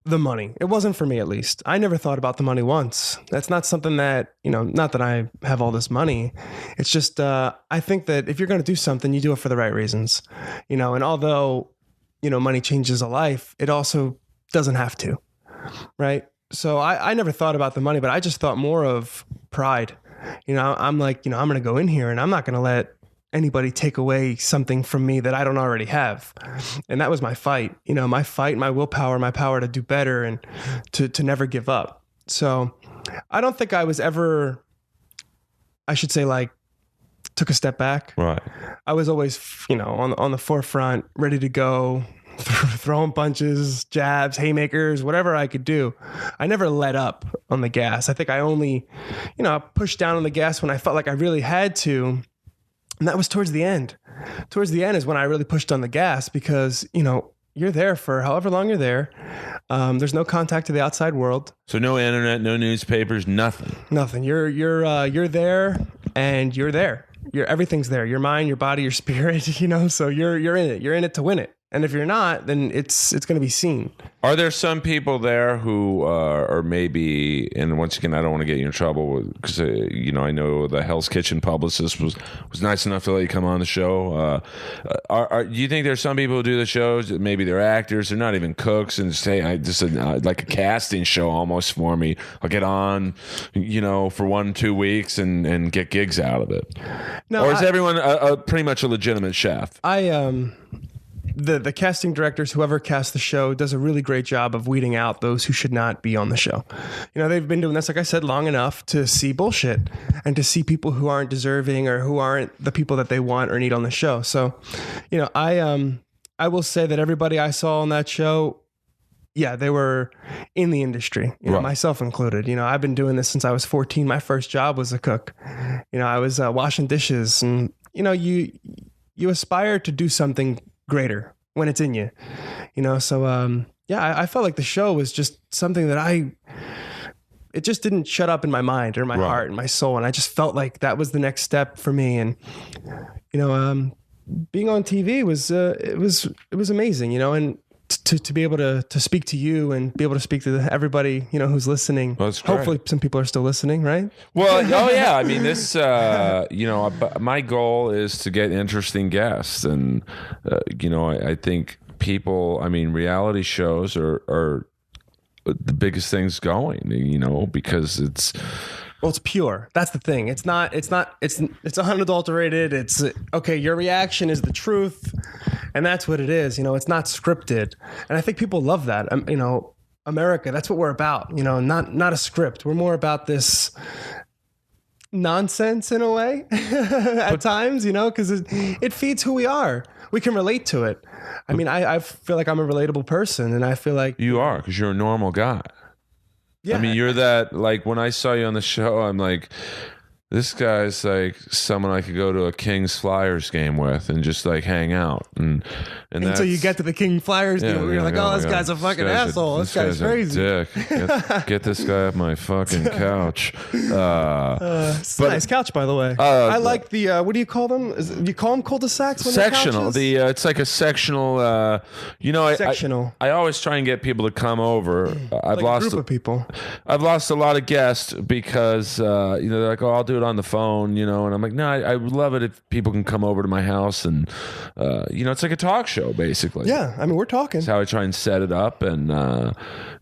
the money. It wasn't for me, at least. I never thought about the money once. That's not something that, not that I have all this money. It's just, I think that if you're going to do something, you do it for the right reasons, and although, money changes a life, it also doesn't have to. Right. So I never thought about the money, but I just thought more of pride. I'm like, I'm going to go in here and I'm not going to let anybody take away something from me that I don't already have. And that was my fight, my willpower, my power to do better and to never give up. So I don't think I was ever, I should say, like, took a step back. Right. I was always, on the forefront, ready to go, throwing punches, jabs, haymakers, whatever I could do. I never let up on the gas. I think I only, pushed down on the gas when I felt like I really had to. And that was towards the end. Towards the end is when I really pushed on the gas because, you're there for however long you're there. There's no contact to the outside world. So no internet, no newspapers, nothing. Nothing. You're there and you're there. Everything's there. Your mind, your body, your spirit, so you're in it. You're in it to win it. And if you're not, then it's going to be seen. Are there some people there who are maybe, and once again, I don't want to get you in trouble because, I know the Hell's Kitchen publicist was nice enough to let you come on the show. Do you think there's some people who do the shows, maybe they're actors, they're not even cooks, and say, like a casting show almost for me. I'll get on, for 1-2 weeks and get gigs out of it. No, or is everyone pretty much a legitimate chef? The casting directors, whoever casts the show, does a really great job of weeding out those who should not be on the show. They've been doing this, like I said, long enough to see bullshit and to see people who aren't deserving or who aren't the people that they want or need on the show. So, I will say that everybody I saw on that show, they were in the industry, right. Myself included. I've been doing this since I was 14. My first job was a cook. I was washing dishes, and you aspire to do something greater when it's in you, so I felt like the show was just something that it just didn't shut up in my mind or my right. heart and my soul, and I just felt like that was the next step for me. And being on TV was it was amazing, and to be able to speak to you and be able to speak to everybody, who's listening. Well, that's great. Hopefully some people are still listening, right? Well, oh yeah. I mean, this, my goal is to get interesting guests. And, I think reality shoes are the biggest things going, because it's, well, it's pure. That's the thing. It's unadulterated. It's okay. Your reaction is the truth. And that's what it is. It's not scripted. And I think people love that. America, that's what we're about, not a script. We're more about this nonsense in a way at times, because it feeds who we are. We can relate to it. I feel like I'm a relatable person, and I feel like you are, because you're a normal guy. Yeah. You're that, like, when I saw you on the show, I'm like, this guy's like someone I could go to a Kings Flyers game with and just like hang out. And until you get to the King Flyers game, where you're like, oh, this guy's a fucking asshole. This guy's crazy. A dick. Get this guy off my fucking couch. It's a nice couch, by the way. I like the, what do you call them? You call them cul-de-sacs? Sectional. It's like a sectional, sectional. I always try and get people to come over. I've lost a group of people. I've lost a lot of guests because, they're like, oh, I'll do it on the phone, and I'm like, no, I would love it if people can come over to my house and, it's like a talk show, basically. Yeah, we're talking. That's how I try and set it up, and,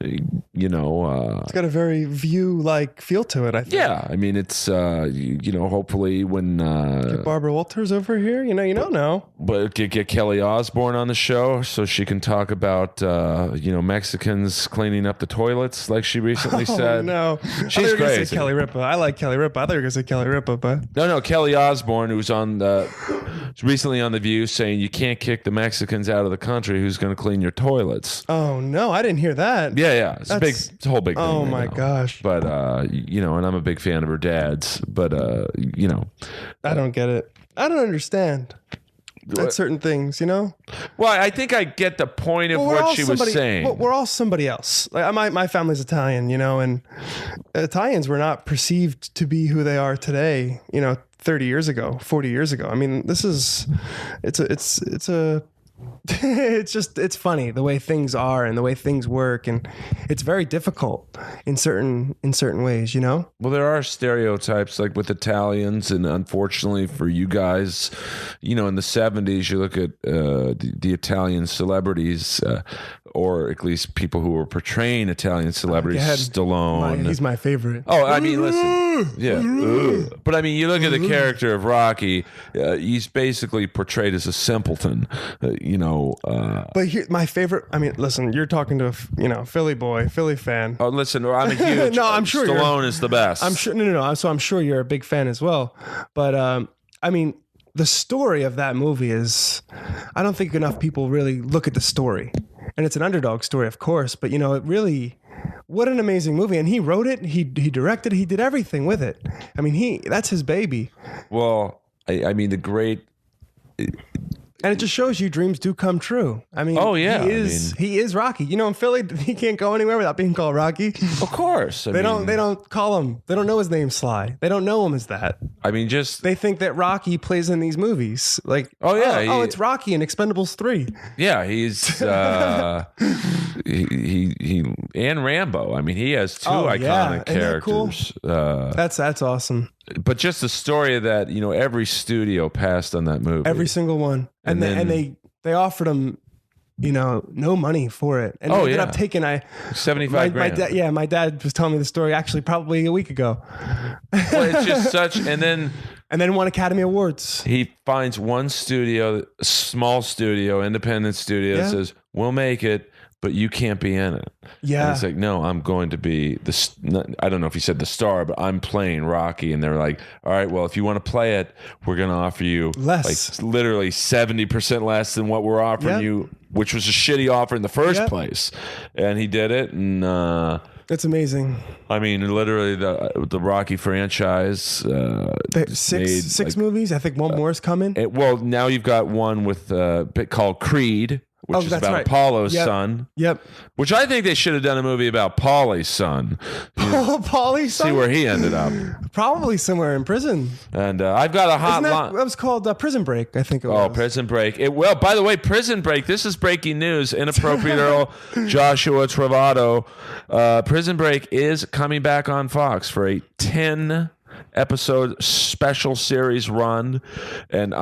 it's got a very View-like feel to it, I think. Yeah, it's, hopefully when... get Barbara Walters over here, you don't know. But get Kelly Osbourne on the show so she can talk about, Mexicans cleaning up the toilets, like she recently said. No, she's crazy. Say Kelly Ripa. I like Kelly Ripa. I thought you were going to say Kelly Ripa, but... No, Kelly Osbourne, who's recently on The View, saying you can't kick the Mexicans out of the country. Who's going to clean your toilets? Oh, no, I didn't hear that. Yeah. It's a whole big thing. Oh, my gosh. But, and I'm a big fan of her dad's, but, I don't get it. I don't understand. at certain things, you know? Well, I think I get the point of what she was saying. We're all somebody else. Like my family's Italian, you know, and Italians were not perceived to be who they are today, you know, 30 years ago, 40 years ago. I mean, it's it's funny the way things are and the way things work, and it's very difficult in certain ways, you know. Well, there are stereotypes like with Italians, and unfortunately for you guys, you know, in the 70s, you look at the Italian celebrities, or at least people who were portraying Italian celebrities. Stallone, he's my favorite. Oh, I mean, listen, yeah, but I mean, you look at the character of Rocky. He's basically portrayed as a simpleton. You know, but here, my favorite. I mean, listen, you're talking to a Philly boy, Philly fan. Oh, listen, I'm a huge. No, I'm sure Stallone is the best. I'm sure. No. So I'm sure you're a big fan as well. But I mean, the story of that movie is. I don't think enough people really look at the story, and it's an underdog story, of course. But you know, it really. What an amazing movie. And he wrote it, he directed, he did everything with it. I mean, that's his baby. Well, I mean, the great. And it just shows you dreams do come true. I mean, oh yeah, he is Rocky. You know, in Philly, he can't go anywhere without being called Rocky. Of course, they don't call him. They don't know his name Sly. They don't know him as that. I mean, they think that Rocky plays in these movies. Like, oh yeah, it's Rocky in Expendables 3. Yeah, he's he and Rambo. I mean, he has two iconic characters. Cool? That's awesome. But just the story of that, you know, every studio passed on that movie. Every single one. And they offered him, you know, no money for it. And they ended up taking 75 grand. My dad was telling me the story actually probably a week ago. Well, it's just such, and then won Academy Awards. He finds one studio, small studio, independent studio that says, we'll make it, but you can't be in it. Yeah. And it's like, no, I'm going to be I don't know if he said the star, but I'm playing Rocky. And they're like, all right, well, if you want to play it, we're going to offer you less, like literally 70% less than what we're offering you, which was a shitty offer in the first place. And he did it. And, that's amazing. I mean, literally the Rocky franchise. Six movies. I think one more is coming. Well, now you've got one with called Creed, which is about Apollo's son. Yep. Which I think they should have done a movie about Paulie's son. Paulie's son? See where he ended up. Probably somewhere in prison. And I've got a hot line. That was called Prison Break, I think it was. Oh, Prison Break. Well, by the way, Prison Break, this is breaking news. Inappropriate Earl, Joshua Trovato. Prison Break is coming back on Fox for a 10-episode special series run. And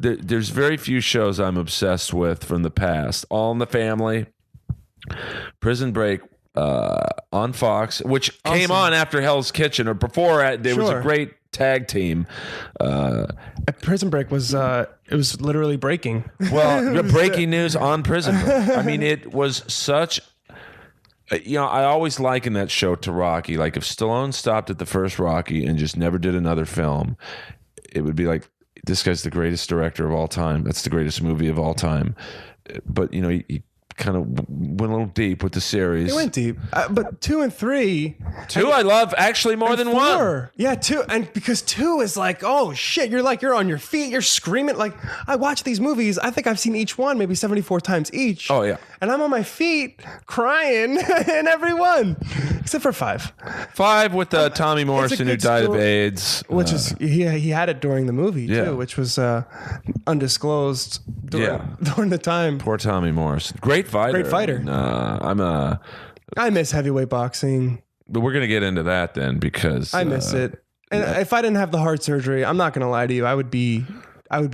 there's very few shows I'm obsessed with from the past. All in the Family, Prison Break on Fox, which came on after Hell's Kitchen or before. There was a great tag team. Prison Break was it was literally breaking. Well, breaking news on Prison Break. I mean, it was such. You know, I always liken that show to Rocky. Like if Stallone stopped at the first Rocky and just never did another film, it would be like, this guy's the greatest director of all time. That's the greatest movie of all time. But, you know, he kind of went a little deep with the series. He went deep. But 2 and 3. 2 I love actually more than 1. Yeah, 2. And because 2 is like, oh, shit. You're on your feet. You're screaming. Like, I watch these movies. I think I've seen each one maybe 74 times each. Oh, yeah. And I'm on my feet crying in every one. Except for 5. 5 with Tommy Morrison, who died of AIDS. Which is, he had it during the movie, too, which was undisclosed during the time. Poor Tommy Morrison. Great fighter. I miss heavyweight boxing. But we're going to get into that then because... I miss it. And if I didn't have the heart surgery, I'm not going to lie to you, I would be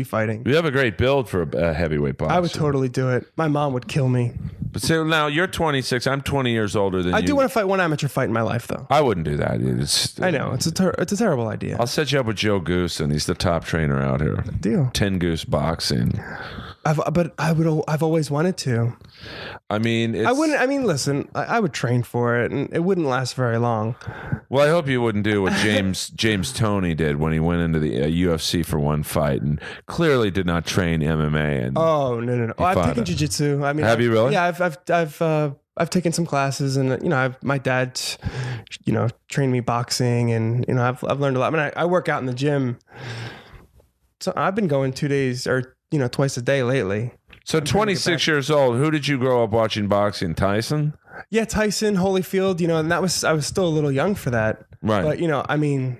fighting. You have a great build for a heavyweight boxer. I would totally do it. My mom would kill me. But so now you're 26. I'm 20 years older than you. I do want to fight one amateur fight in my life, though. I wouldn't do that. I know it's a terrible idea. I'll set you up with Joe Goose, and he's the top trainer out here. Deal. 10 Goose Boxing. I've always wanted to. I mean, listen, I would train for it, and it wouldn't last very long. Well, I hope you wouldn't do what James Toney did when he went into the UFC for one fight and clearly did not train MMA. And no. I've taken jiu-jitsu. I mean, have you really? Yeah, I've taken some classes, and you know, my dad, you know, trained me boxing, and you know, I've learned a lot. I mean, I work out in the gym So I've been going 2 days or twice a day lately. So 26 years old. Who did you grow up watching boxing? Tyson? Yeah, Tyson, Holyfield. And I was still a little young for that. Right. But I mean,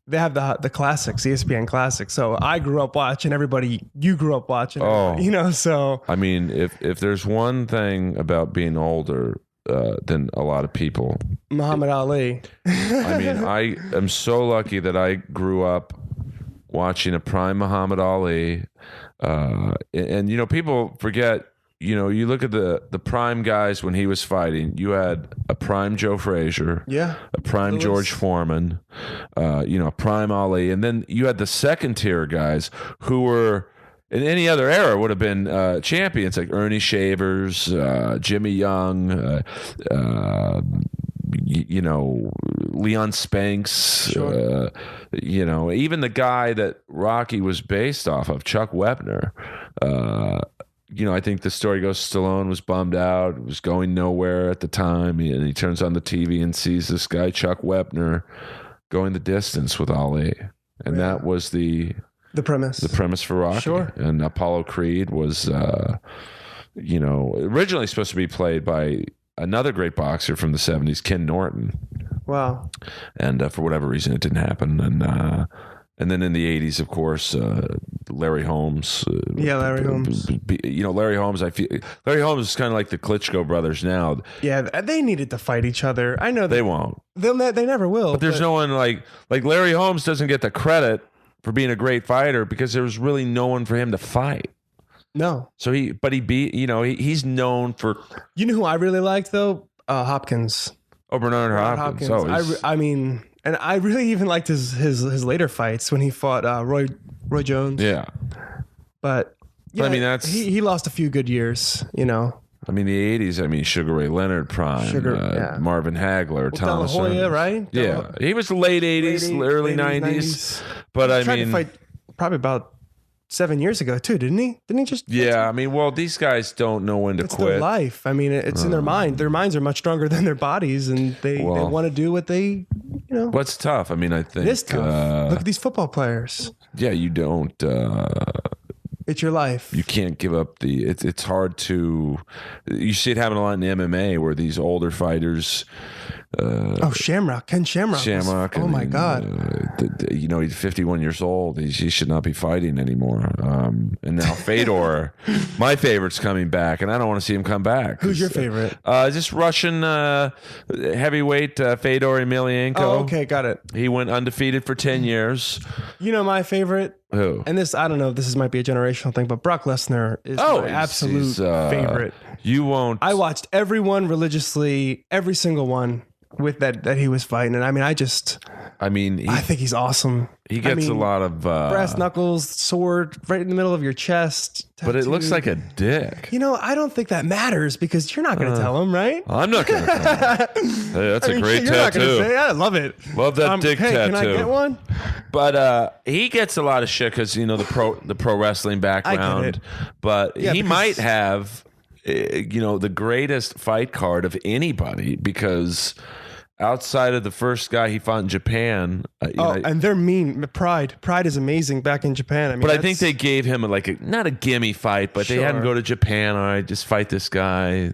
they have the classics, ESPN classics. So I grew up watching everybody. You grew up watching. Oh. So I mean, if there's one thing about being older than a lot of people, Muhammad Ali. I mean, I am so lucky that I grew up watching a prime Muhammad Ali, and people forget. You look at the prime guys when he was fighting. You had a prime Joe Frazier, a prime George Foreman, a prime Ali, and then you had the second tier guys who were in any other era would have been champions like Ernie Shavers, Jimmy Young, Leon Spanks, Sure. Even the guy that Rocky was based off of, Chuck Wepner. I think the story goes Stallone was bummed out, was going nowhere at the time, and he turns on the TV and sees this guy, Chuck Wepner, going the distance with Ali. And that was the premise. The premise for Rocky. Sure. And Apollo Creed was, originally supposed to be played by another great boxer from the 70s, Ken Norton. Wow. And for whatever reason, it didn't happen. And then in the 80s, of course, Larry Holmes. Larry Holmes. Larry Holmes, I feel Larry Holmes is kind of like the Klitschko brothers now. Yeah, they needed to fight each other. I know they won't. They never will. But there's no one like Larry Holmes doesn't get the credit for being a great fighter because there was really no one for him to fight. No. So he's known for. You know who I really liked though? Hopkins. Oh, Bernard Hopkins. And I really even liked his later fights when he fought Roy Jones. Yeah. But I mean, that's he lost a few good years, I mean, the 80s, Sugar Ray Leonard prime, Marvin Hagler, Thomas De La Hoya, right? Yeah. He was the late 80s, early 90s. But he tried to fight probably about 7 years ago too, didn't he? Didn't he just? Yeah, these guys don't know when to quit. It's their life. It's in their mind. Their minds are much stronger than their bodies, and they want to do what they, What's tough? I think it is tough. Look at these football players. Yeah, you don't. It's your life. You can't give up it's hard to. You see it happen a lot in MMA where these older fighters. Shamrock, Ken Shamrock. Oh my God. He's 51 years old. He should not be fighting anymore. And now Fedor, my favorite's coming back, and I don't want to see him come back. Who's your favorite? Just Russian heavyweight Fedor Emelianenko. Oh, okay, got it. He went undefeated for 10 years. My favorite? Who? And this, I don't know, this might be a generational thing, but Brock Lesnar is my absolute favorite. You won't. I watched everyone religiously, every single one with that he was fighting. And I think he's awesome. He gets a lot of brass knuckles, sword right in the middle of your chest. But it looks like a dick. I don't think that matters because you're not going to tell him, right? I'm not going to tell him. Hey, that's a great you're tattoo. Not gonna say, I love it. Love that dick tattoo. Can I get one? But he gets a lot of shit because the pro wrestling background. I get it. But he might have the greatest fight card of anybody because. Outside of the first guy he fought in Japan. And they're mean. Pride is amazing back in Japan. But I think they gave him not a gimme fight, but they had him go to Japan. All right, just fight this guy.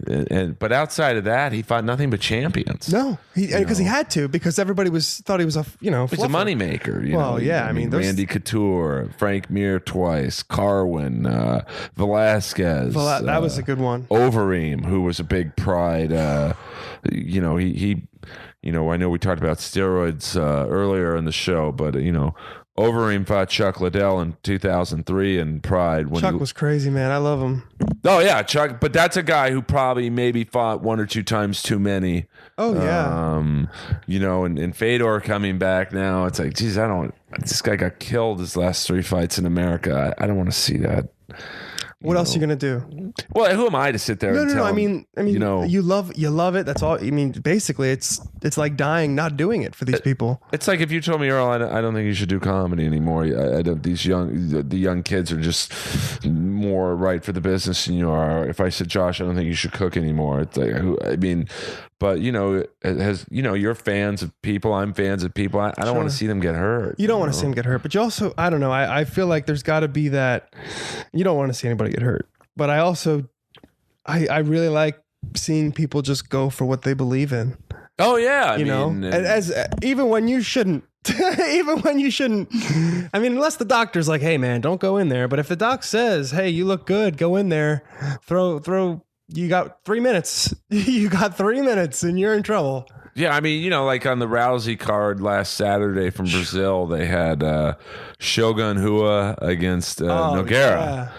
But outside of that, he fought nothing but champions. No, because he had to because everybody thought he was a he's a moneymaker. Randy Couture, Frank Mir twice, Carwin, Velasquez. That was a good one. Overeem, who was a big Pride. I know we talked about steroids earlier in the show, but Overeem fought Chuck Liddell in 2003 in Pride. Chuck was crazy, man. I love him. Oh yeah, Chuck. But that's a guy who probably maybe fought one or two times too many. Oh yeah. And Fedor coming back now, it's like, geez, this guy got killed his last 3 fights in America. I don't want to see that. What else are you gonna do? Well, who am I to sit there? and tell him, you love it. That's all. Basically, it's like dying, not doing it for these people. It's like if you told me, Earl, I don't think you should do comedy anymore. I don't. The young kids are just more right for the business than you are. If I said, Josh, I don't think you should cook anymore. It's like, I mean, but you're fans of people. I'm fans of people. I don't want to see them get hurt. You don't want to see them get hurt, but you also, I don't know. I feel like there's got to be that you don't want to see anybody get hurt. But I also, I really like seeing people just go for what they believe in. Oh yeah, I mean, as even when you shouldn't. Even when you shouldn't. I mean, unless the doctor's like, hey man, don't go in there. But if the doc says, hey, you look good, go in there, throw, you got 3 minutes. You got 3 minutes and you're in trouble. Yeah, I mean, like on the Rousey card last Saturday from Brazil, they had Shogun Rua against Nogueira. Yeah.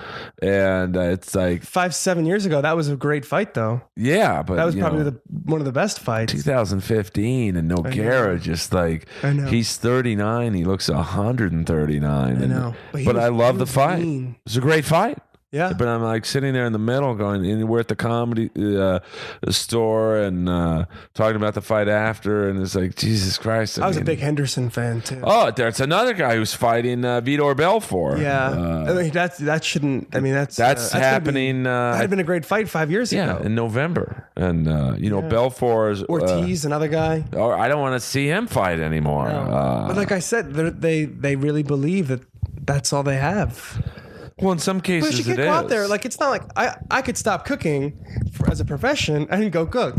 And it's like 5-7 years ago. That was a great fight, though. Yeah, but that was probably one of the best fights. 2015, and Nogueira just like he's 39. He looks 139. I know, but I love the fight. It was a great fight. Yeah, but I'm like sitting there in the middle going, and we're at the comedy store and talking about the fight after, and it's like, Jesus Christ. I was a big Henderson fan too. Oh, there's another guy who's fighting Vitor Belfort. Yeah, I mean, that shouldn't. I mean, that's happening. That had been a great fight 5 years ago. Yeah, in November, and Belfort is Ortiz, another guy. Oh, I don't want to see him fight anymore. No. But like I said, they really believe that that's all they have. Well, in some cases, but you can't go out there. Like, it's not like I could stop cooking as a profession and go cook.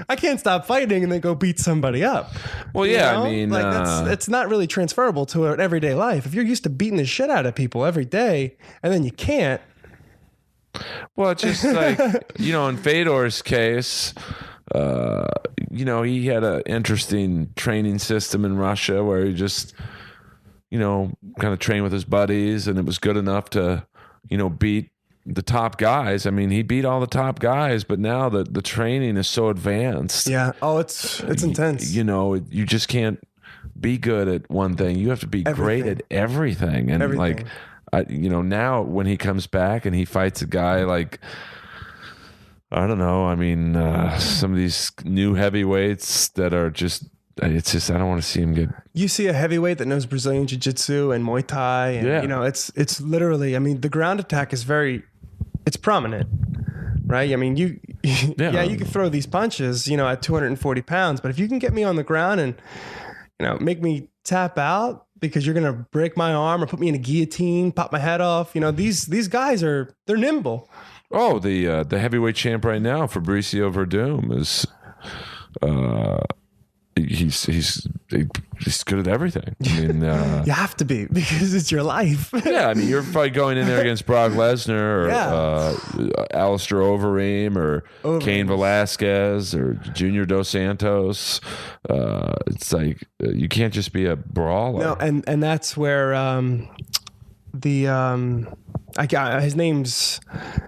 I can't stop fighting and then go beat somebody up. Well, yeah, I mean, like it's not really transferable to an everyday life. If you're used to beating the shit out of people every day and then you can't. Well, it's just like, in Fedor's case, he had an interesting training system in Russia where he just, kind of train with his buddies, and it was good enough to, beat the top guys. I mean, he beat all the top guys, but now the training is so advanced. Yeah. Oh, it's intense. You just can't be good at one thing. You have to be great at everything. And like, now when he comes back and he fights a guy like, I don't know. I mean, some of these new heavyweights that are just, it's just, I don't want to see him get. You see a heavyweight that knows Brazilian Jiu-Jitsu and Muay Thai. And, it's literally, I mean, the ground attack is it's prominent, right? I mean, you can throw these punches, at 240 pounds, but if you can get me on the ground and, make me tap out because you're going to break my arm or put me in a guillotine, pop my head off, these guys they're nimble. Oh, the heavyweight champ right now, Fabricio Verdum, is, he's good at everything. I mean, you have to be because it's your life. Yeah, I mean, you're probably going in there against Brock Lesnar or Alistair Overeem or Cain Velasquez or Junior Dos Santos. It's like you can't just be a brawler. No, and that's where his name's.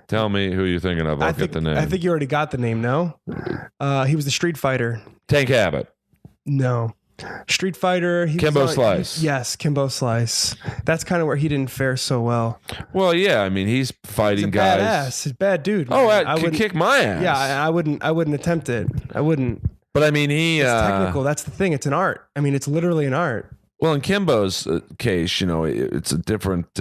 Tell me who you're thinking of. I'll get the name. I think you already got the name. No, he was the Street Fighter. Tank Abbott. No. Street Fighter. Kimbo Slice. Yes, Kimbo Slice. That's kind of where he didn't fare so well. Well, yeah. I mean, he's fighting guys. Badass. He's a bad dude. Man. Oh, I could kick my ass. Yeah, I wouldn't attempt it. I wouldn't. But I mean, it's technical. That's the thing. It's an art. I mean, it's literally an art. Well, in Kimbo's case, it's a different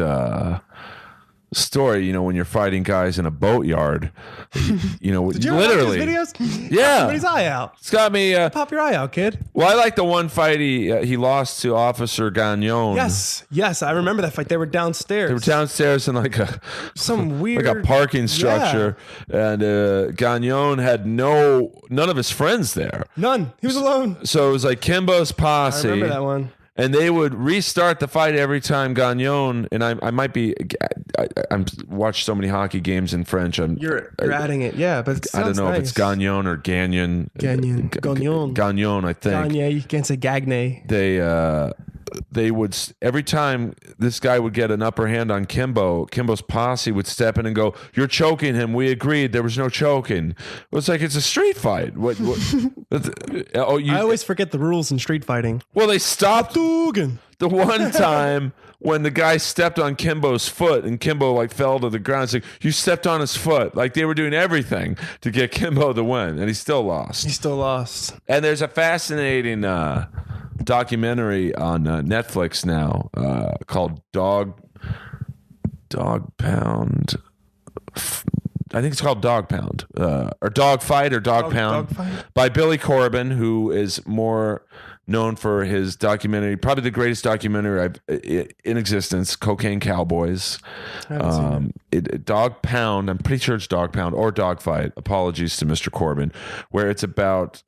story, when you're fighting guys in a boatyard, Did you literally watch his videos? Yeah, somebody's eye out. It's got me. Pop your eye out, kid. Well, I like the one fight he lost to Officer Gagnon. Yes, I remember that fight. They were downstairs. In like some weird like a parking structure, and Gagnon had none of his friends there. None. He was alone. So it was like Kimbo's posse. I remember that one. And they would restart the fight every time Gagnon, and I might be, I'm watched so many hockey games in French. You're adding it, yeah, but I don't know if it's Gagnon or Gagnon. Gagnon, I think. Gagnon, you can't say Gagne. They would, every time this guy would get an upper hand on Kimbo's posse would step in and go, "You're choking him. We agreed there was no choking." It's like, it's a street fight. What I always forget the rules in street fighting. Well, they stopped the one time when the guy stepped on Kimbo's foot and Kimbo like fell to the ground. It's like, you stepped on his foot. Like, they were doing everything to get Kimbo to win, and he still lost. And there's a fascinating documentary on Netflix now called Dog Pound. I think it's called Dog Pound, or Dog Fight, or Dog Pound, Dog Fight? by Billy Corben, who is more known for his documentary, probably the greatest documentary in existence, Cocaine Cowboys. Dog Pound, I'm pretty sure it's Dog Pound or Dog Fight. Apologies to Mr. Corben, where it's about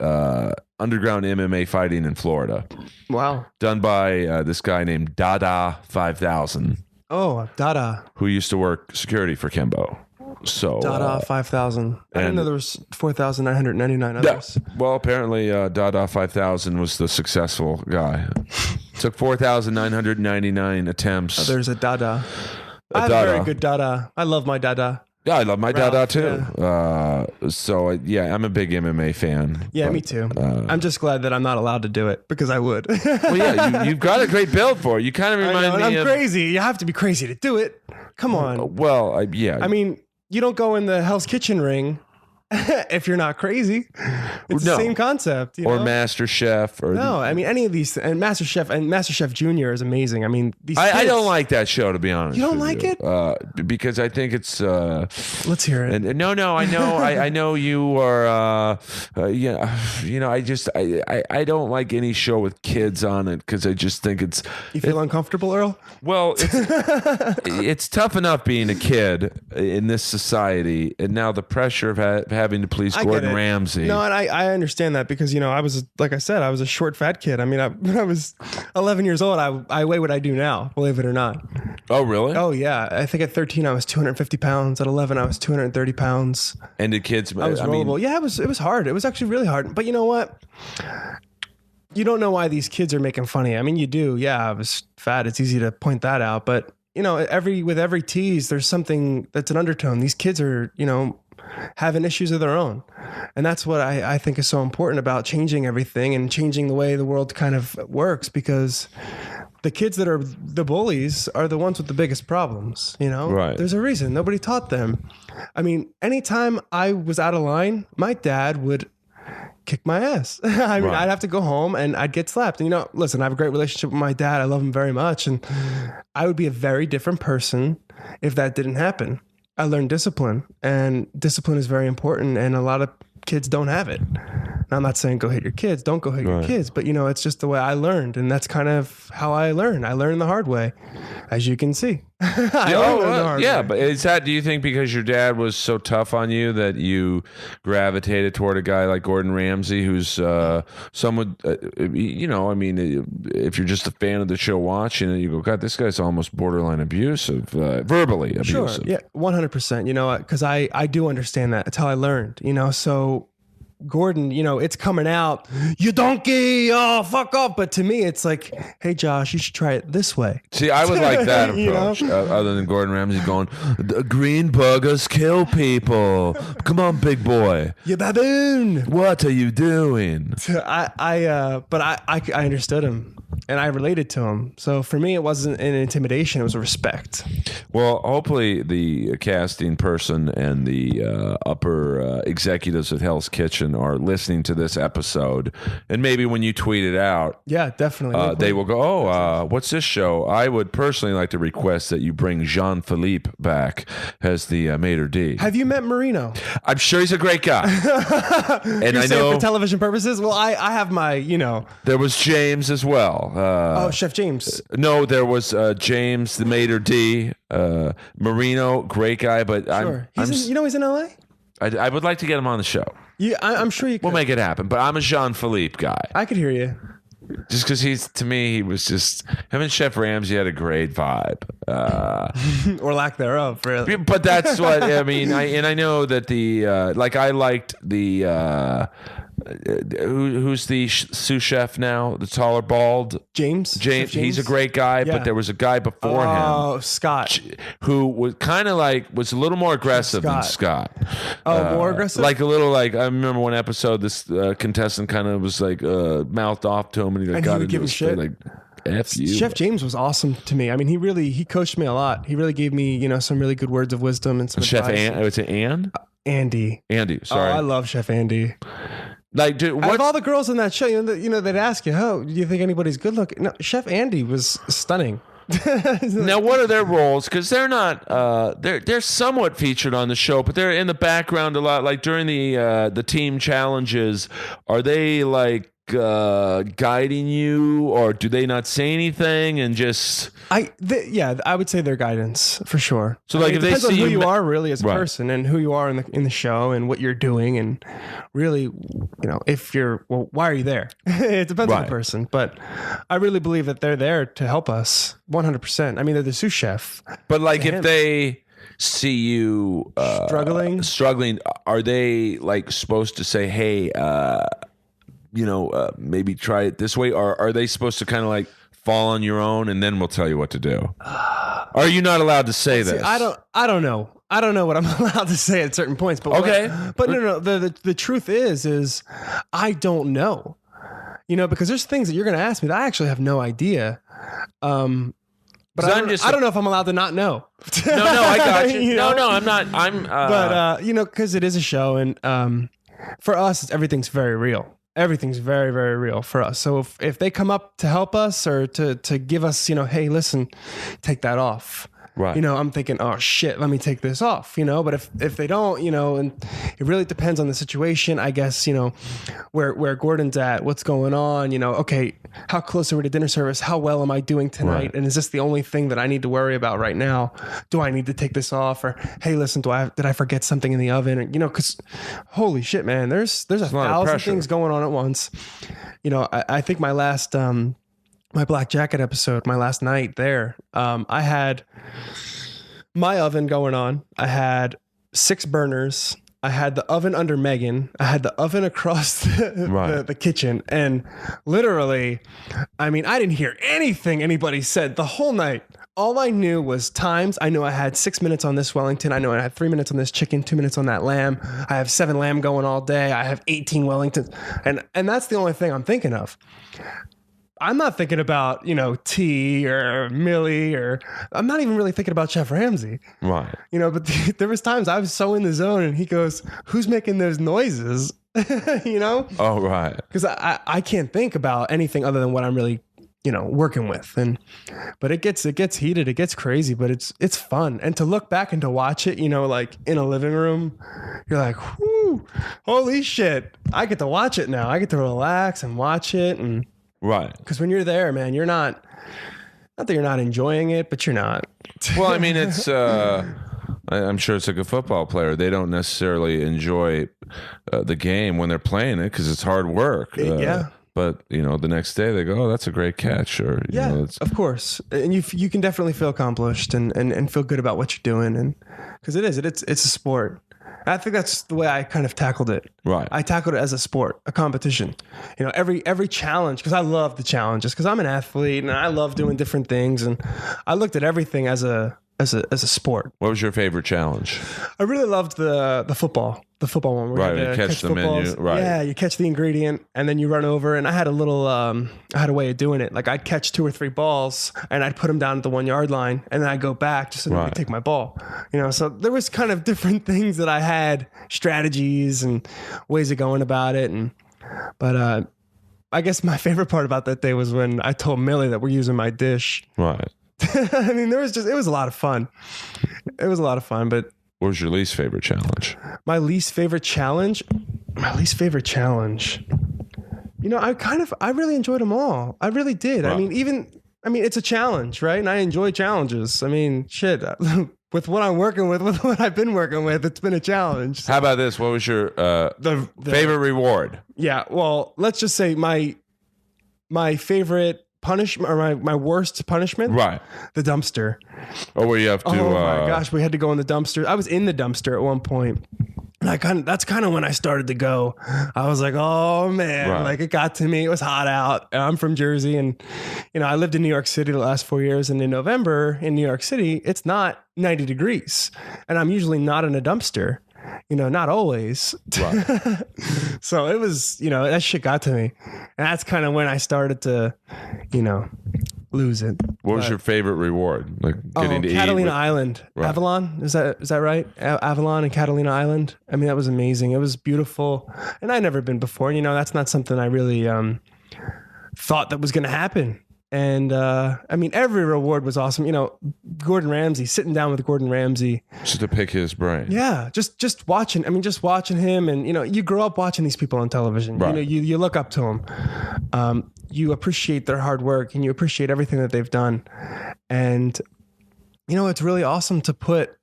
underground MMA fighting in Florida. Wow. Done by this guy named Dada 5000. Oh, Dada. Who used to work security for Kimbo. So Dada 5,000. I didn't know there was 4,999 others. Well, apparently Dada 5000 was the successful guy. Took 4,999 attempts. Oh, there's a Dada. I have a very good Dada. I love my Dada. Yeah, I love my Ralph, Dada too. Yeah. I'm a big MMA fan. Yeah, me too. I'm just glad that I'm not allowed to do it because I would. Well, yeah, you've got a great build for it. You kind of remind me I'm crazy. You have to be crazy to do it. Come on. Well, yeah. I mean, you don't go in the Hell's Kitchen ring if you're not crazy. It's the same concept. Or Master Chef. I mean, any of these. And Master Chef Junior is amazing. I mean, these kids, I don't like that show, to be honest. You don't like it? Because I think it's... Let's hear it. And, no, I know I know you are... I don't like any show with kids on it because I just think it's... You feel uncomfortable, Earl? Well, it's tough enough being a kid in this society, and now the pressure of having to please Gordon Ramsay. No, and I understand that because, I was, like I said, I was a short, fat kid. I mean, when I was 11 years old, I weigh what I do now, believe it or not. Oh, really? Oh, yeah. I think at 13, I was 250 pounds. At 11, I was 230 pounds. And the kids... I was rollable. Yeah, it was hard. It was actually really hard. But you know what? You don't know why these kids are making fun of you. I mean, you do. Yeah, I was fat. It's easy to point that out. But, with every tease, there's something that's an undertone. These kids are, having issues of their own. And that's what I think is so important about changing everything and changing the way the world kind of works, because the kids that are the bullies are the ones with the biggest problems, Right. There's a reason. Nobody taught them. I mean, anytime I was out of line, my dad would kick my ass. I mean, I'd have to go home and I'd get slapped. And, listen, I have a great relationship with my dad. I love him very much. And I would be a very different person if that didn't happen. I learned discipline, and discipline is very important, and a lot of kids don't have it. Now, I'm not saying go hit your kids. Don't go hit your kids. But, it's just the way I learned, and that's kind of how I learned. I learned the hard way, as you can see. But is that, do you think because your dad was so tough on you that you gravitated toward a guy like Gordon Ramsay, who's someone, I mean, if you're just a fan of the show watching it, you go, God, this guy's almost borderline abusive, verbally abusive. Sure, yeah, 100%, because I do understand that. It's how I learned, so... Gordon, it's coming out, you donkey, oh, fuck off. But to me, it's like, hey, Josh, you should try it this way. See, I would like that approach, other than Gordon Ramsay going, the green burgers kill people. Come on, big boy. You baboon. What are you doing? I understood him. And I related to him. So for me, it wasn't an intimidation. It was a respect. Well, hopefully the casting person and the upper executives at Hell's Kitchen are listening to this episode. And maybe when you tweet it out, yeah, definitely, they will go, what's this show? I would personally like to request that you bring Jean-Philippe back as the maitre d'. Have you met Marino? I'm sure he's a great guy. And I know for television purposes. Well, I have my, There was James as well. Chef James. No, there was James, the maitre d'. Marino, great guy, but sure. He's in LA. I would like to get him on the show. Yeah, I'm sure you could. We'll make it happen. But I'm a Jean-Philippe guy. I could hear you. Just because he was just, him and Chef Ramsay had a great vibe. Or lack thereof, really. But that's what, I mean, I know that I liked the, who's the sous chef now? The taller, bald James. He's a great guy, but there was a guy before him. Oh, Scott, who was kind of was a little more aggressive than Scott. Oh, more aggressive. Like a little I remember one episode. This contestant kind of was mouthed off to him, and he got into his shit. F you. Chef James was awesome to me. I mean, he coached me a lot. He really gave me some really good words of wisdom and some Chef advice. Was it Ann? Andy. Sorry, I love Chef Andy. Out of all the girls in that show, they'd ask you, "Oh, do you think anybody's good looking?" No, Chef Andy was stunning. Now, what are their roles? Because they're not they're somewhat featured on the show, but they're in the background a lot. Like during the team challenges, are they like guiding you, or do they not say anything and just? I would say their guidance for sure. So like, if it they depends on see who you you are really as a Right. person and who you are in the show and what you're doing, and really, if you're, well, why are you there? It depends on Right. the person, but I really believe that they're there to help us 100%. I mean, they're the sous chef. But like, if him. they see you struggling, are they like supposed to say, "Hey, maybe try it this way," or are they supposed to kind of like fall on your own and then we'll tell you what to do? Are you not allowed to say this? I don't know. I don't know what I'm allowed to say at certain points, but Okay. no. The truth is I don't know. Because there's things that you're going to ask me that I actually have no idea. But I don't know if I'm allowed to not know. No, I got you. No, I'm not. But because it is a show, and for us, everything's very real. Everything's very, very real for us. So if they come up to help us or to give us, hey, listen, take that off. Right. I'm thinking, oh shit, let me take this off, but if they don't, and it really depends on the situation, I guess, where Gordon's at, what's going on, okay, how close are we to dinner service? How well am I doing tonight? Right. And is this the only thing that I need to worry about right now? Do I need to take this off? Or, hey, listen, did I forget something in the oven? Or, cause holy shit, man, there's a thousand things going on at once. I think my last, my Black Jacket episode, my last night there, I had my oven going on. I had 6 burners. I had the oven under Megan. I had the oven across the kitchen. And literally, I mean, I didn't hear anything anybody said the whole night. All I knew was times. I knew I had 6 minutes on this Wellington. I know I had 3 minutes on this chicken, 2 minutes on that lamb. I have 7 lamb going all day. I have 18 Wellingtons. And that's the only thing I'm thinking of. I'm not thinking about, T or Millie, or I'm not even really thinking about Chef Ramsay. Right. But there was times I was so in the zone and he goes, who's making those noises? Oh, right. Because I can't think about anything other than what I'm really, working with. But it gets heated, it gets crazy, but it's fun. And to look back and to watch it, like in a living room, you're like, whoo, holy shit. I get to watch it now. I get to relax and watch it. And right. Because when you're there, man, you're not that you're not enjoying it, but you're not. Well, I mean, it's, I'm sure it's like a football player. They don't necessarily enjoy the game when they're playing it because it's hard work. Yeah. But, the next day they go, oh, that's a great catch. Or, of course. And you can definitely feel accomplished and feel good about what you're doing. And because it's a sport. I think that's the way I kind of tackled it. Right. I tackled it as a sport, a competition. Every challenge, because I love the challenges, because I'm an athlete and I love doing different things. And I looked at everything as a sport. What was your favorite challenge? I really loved the football one. Where you catch the menu. Right. Yeah, you catch the ingredient and then you run over. And I had a way of doing it. Like I'd catch 2 or 3 balls and I'd put them down at the 1 yard line and then I'd go back just so they could take my ball. So there was kind of different things that I had, strategies and ways of going about it. But I guess my favorite part about that day was when I told Millie that we're using my dish. Right. I mean, it was a lot of fun. It was a lot of fun, but what was your least favorite challenge? My least favorite challenge. I really enjoyed them all. I really did. Wow. It's a challenge, right? And I enjoy challenges. I mean, shit, with what I'm working with what I've been working with, it's been a challenge. How about this? What was your the favorite reward? Yeah. Well, let's just say my favorite punishment, or my worst punishment, right? The dumpster. Oh, where you have to. Oh my gosh, we had to go in the dumpster. I was in the dumpster at one point, and that's kind of when I started to go. I was like, oh man, right. Like it got to me. It was hot out. I'm from Jersey, and I lived in New York City the last 4 years. And in November in New York City, it's not 90 degrees, and I'm usually not in a dumpster. Not always. Right. So it was, that shit got to me. And that's kind of when I started to, lose it. What was your favorite reward? Like getting to Catalina eat? Island. Right. Avalon. Is that right? Avalon and Catalina Island. I mean, that was amazing. It was beautiful. And I'd never been before. That's not something I really thought that was going to happen. And I mean, every reward was awesome. You know, Gordon Ramsay, sitting down with Gordon Ramsay. Just to pick his brain. Yeah, just watching. I mean, just watching him, and you know, you grow up watching these people on television. Right. You know, you look up to them. You appreciate their hard work, and you appreciate everything that they've done. And you know, it's really awesome to put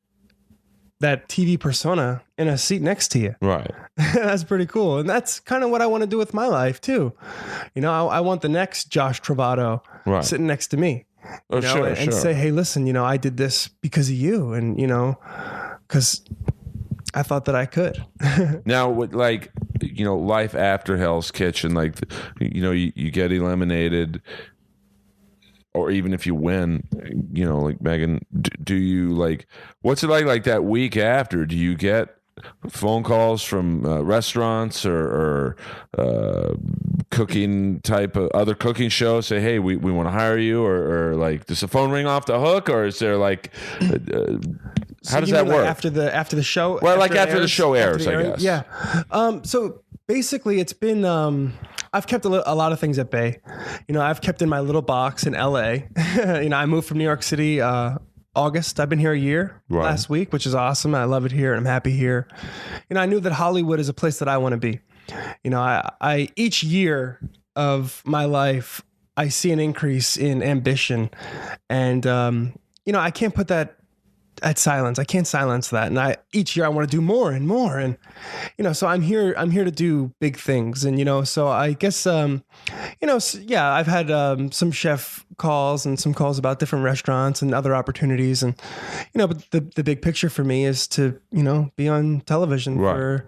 that TV persona in a seat next to you. Right. That's pretty cool. And that's kind of what I want to do with my life too. You know, I want the next Josh Trovato sitting next to me. Oh, sure, and say, hey, listen, you know, I did this because of you. And, you know, because I thought that I could. Now, with like, you know, life after Hell's Kitchen, like, you know, you get eliminated, or even if you win, you know, like Megan, do you like, what's it like that week after? Do you get phone calls from restaurants or cooking type of other cooking shows say, hey, we want to hire you, or like, does the phone ring off the hook, or is there like, how does that work? After the show? Well, like after the show airs, I guess. Yeah. So basically it's been, I've kept a lot of things at bay. You know, I've kept in my little box in LA. You know, I moved from New York City, August. I've been here a year last week, which is awesome. I love it here and I'm happy here. You know, I knew that Hollywood is a place that I want to be. You know, I each year of my life, I see an increase in ambition, and, you know, I can't put that at silence. I can't silence that. And each year I want to do more and more. And, you know, so I'm here to do big things. And, you know, so I guess, you know, yeah, I've had some chef calls and some calls about different restaurants and other opportunities. And, you know, but the big picture for me is to, you know, be on television for,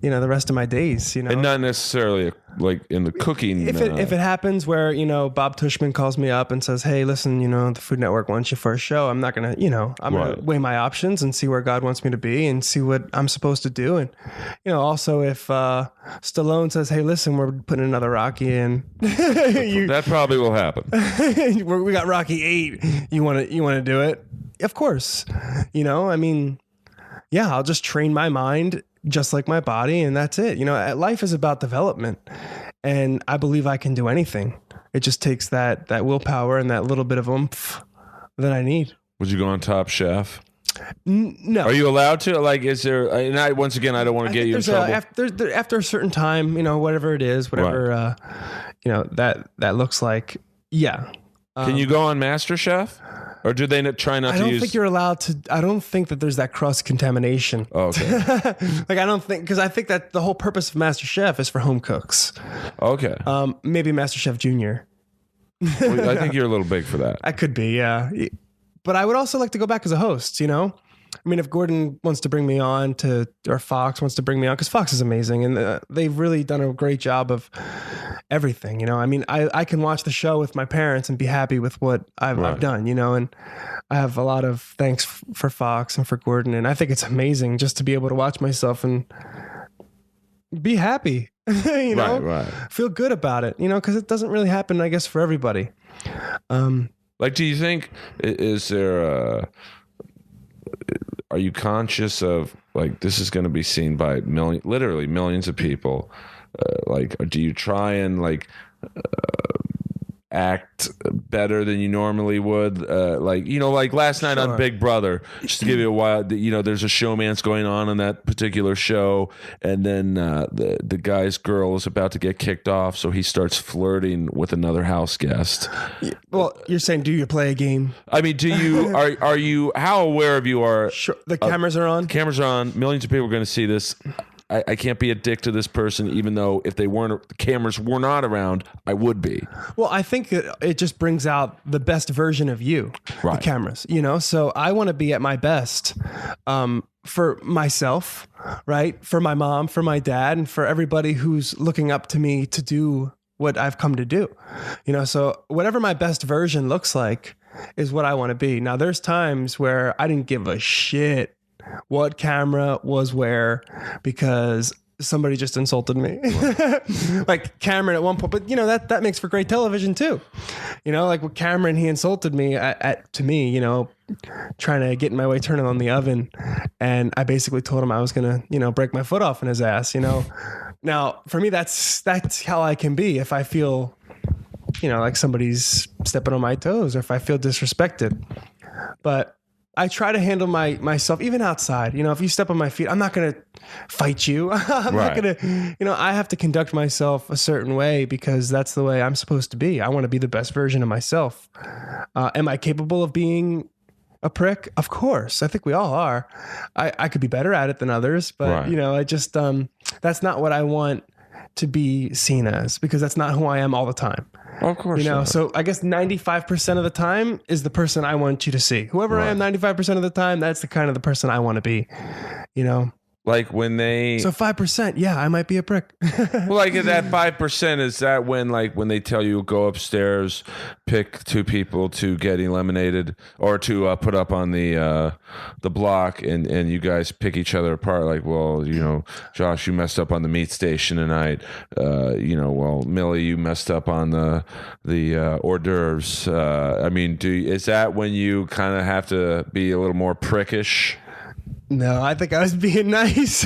you know, the rest of my days, you know. And not necessarily like in the cooking. If it happens where, you know, Bob Tushman calls me up and says, hey, listen, you know, the Food Network wants you for a show. I'm not going to, you know, I'm going to weigh my options and see where God wants me to be and see what I'm supposed to do. And, you know, also if Stallone says, hey, listen, we're putting another Rocky in. That probably will happen. We got Rocky 8. You want to do it? Of course. You know, I mean, yeah, I'll just train my mind just like my body, and that's it. You know, life is about development, and I believe I can do anything. It just takes that willpower and that little bit of oomph that I need. Would you go on Top Chef? No. Are you allowed to? Like, is there? And once again, I don't want to get you in trouble. After a certain time, you know, whatever it is, whatever you know that looks like. Yeah. Can you go on MasterChef? Or do they try not to use? I don't think you're allowed to. I don't think that there's that cross contamination. Oh, okay. Like, I don't think, because I think that the whole purpose of MasterChef is for home cooks. Okay. Maybe MasterChef Junior. Well, I think you're a little big for that. I could be, yeah. But I would also like to go back as a host, you know? I mean, if Gordon wants to bring me on or Fox wants to bring me on, because Fox is amazing, and they've really done a great job of everything, you know? I mean, I can watch the show with my parents and be happy with what I've done, you know? And I have a lot of thanks for Fox and for Gordon, and I think it's amazing just to be able to watch myself and be happy, you know? Feel good about it, you know? Because it doesn't really happen, I guess, for everybody. Like, do you think, is there are you conscious of, like, this is going to be seen by literally millions of people? Like, do you try and like act better than you normally would? Like, you know, like last night on Big Brother, just to give you a while, you know, there's a showmance going on in that particular show, and then the guy's girl is about to get kicked off, so he starts flirting with another house guest. Well, you're saying, do you play a game? I mean, do you are you, how aware of you are? Sure. The cameras are on. Cameras are on. Millions of people are going to see this. I can't be a dick to this person, even though if the cameras were not around, I would be. Well, I think it just brings out the best version of you, the cameras, you know? So I want to be at my best for myself, right? For my mom, for my dad, and for everybody who's looking up to me to do what I've come to do, you know? So whatever my best version looks like is what I want to be. Now, there's times where I didn't give a shit what camera was where, because somebody just insulted me. Like Cameron at one point, but you know, that makes for great television too. You know, like with Cameron, he insulted me to me, you know, trying to get in my way, turning on the oven. And I basically told him I was going to, you know, break my foot off in his ass, you know. Now for me, that's how I can be. If I feel like somebody's stepping on my toes or if I feel disrespected. But I try to handle myself even outside. If you step on my feet, I'm not going to fight you. I'm not going to, I have to conduct myself a certain way because that's the way I'm supposed to be. I want to be the best version of myself. Am I capable of being a prick? Of course. I think we all are. I could be better at it than others, but I just, that's not what I want to be seen as because that's not who I am all the time. Of course. So I guess 95% of the time is the person I want you to see. Whoever I am 95% of the time, that's the kind of the person I want to be, Like when they... So 5%, yeah, I might be a prick. Well, like that 5%, is that when they tell you go upstairs, pick 2 people to get eliminated or to put up on the block and you guys pick each other apart? Like, well, Josh, you messed up on the meat station tonight. Well, Millie, you messed up on the hors d'oeuvres. Is that when you kind of have to be a little more prickish? No, I think I was being nice.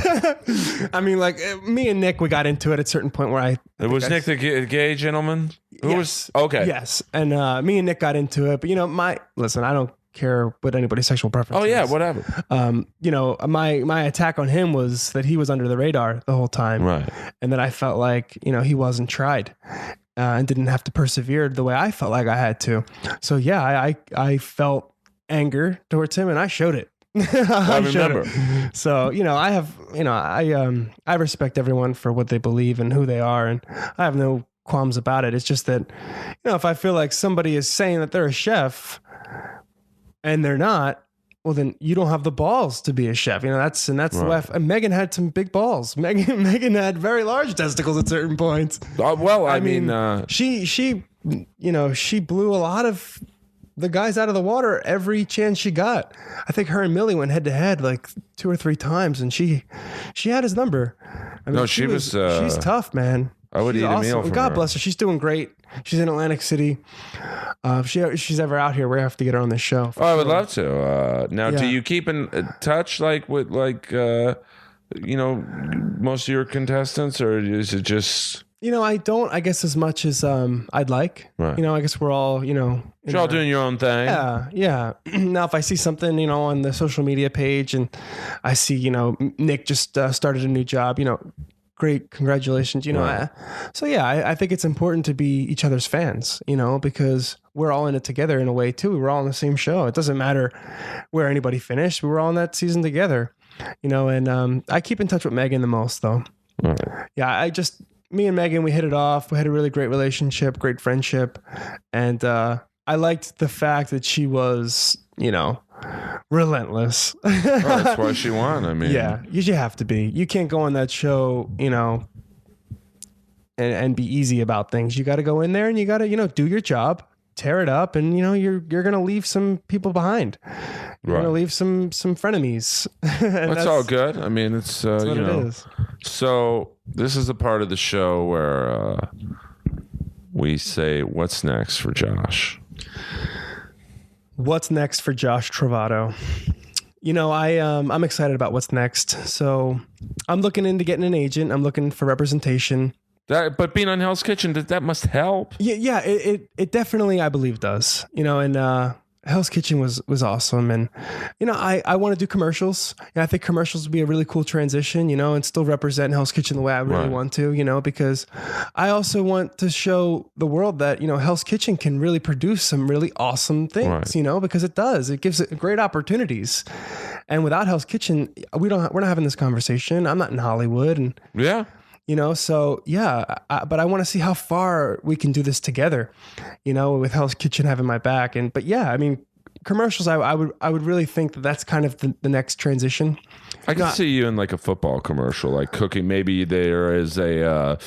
Me and Nick, we got into it at a certain point where was Nick the gay gentleman? Yes. Okay. Yes. And me and Nick got into it, but listen, I don't care what anybody's sexual preference is. Oh yeah, whatever. My attack on him was that he was under the radar the whole time. Right. And that I felt like, he wasn't tried. And didn't have to persevere the way I felt like I had to. So yeah, I felt anger towards him and I showed it. I remember. So, I respect everyone for what they believe and who they are. And I have no qualms about it. It's just that, if I feel like somebody is saying that they're a chef and they're not, well, then you don't have the balls to be a chef. That's right. The way. And Megan had some big balls. Megan had very large testicles at certain points. She blew a lot of the guys out of the water every chance she got. I think her and Millie went head to head like 2 or 3 times, and she had his number. She's tough, man. I would eat a meal from God her. bless her. She's doing great. She's in Atlantic City. If she's ever out here, we have to get her on this show. I would love to. Do you keep in touch with most of your contestants, or is it just... I don't, I guess, as much as I'd like. Right. I guess we're all, you're all doing your own thing. Yeah. Now, if I see something, on the social media page and I see, Nick just started a new job, great, congratulations, Right. I think it's important to be each other's fans, because we're all in it together in a way too. We're all on the same show. It doesn't matter where anybody finished. We were all in that season together, and I keep in touch with Megan the most though. Right. Yeah, me and Megan, we hit it off. We had a really great relationship, great friendship. And I liked the fact that she was, relentless. That's why she won. Yeah, you have to be. You can't go on that show, and be easy about things. You got to go in there and you got to, do your job, tear it up. And, you're going to leave some people behind. You're going to leave some frenemies. That's all good. It's, that's what it is. So this is the part of the show where we say, what's next for Josh? What's next for Josh Trovato? I'm excited about what's next. So I'm looking into getting an agent. I'm looking for representation. But being on Hell's Kitchen, that must help. Yeah, it definitely, I believe, does. And Hell's Kitchen was awesome. And, I want to do commercials. I think commercials would be a really cool transition, and still represent Hell's Kitchen the way I really want to, because I also want to show the world that, Hell's Kitchen can really produce some really awesome things, because it does. It gives it great opportunities. And without Hell's Kitchen, we're not having this conversation. I'm not in Hollywood. And yeah. But I want to see how far we can do this together, with Hell's Kitchen having my back. Commercials, I would really think that that's kind of the next transition. I can see you in like a football commercial, like cooking. Maybe there is a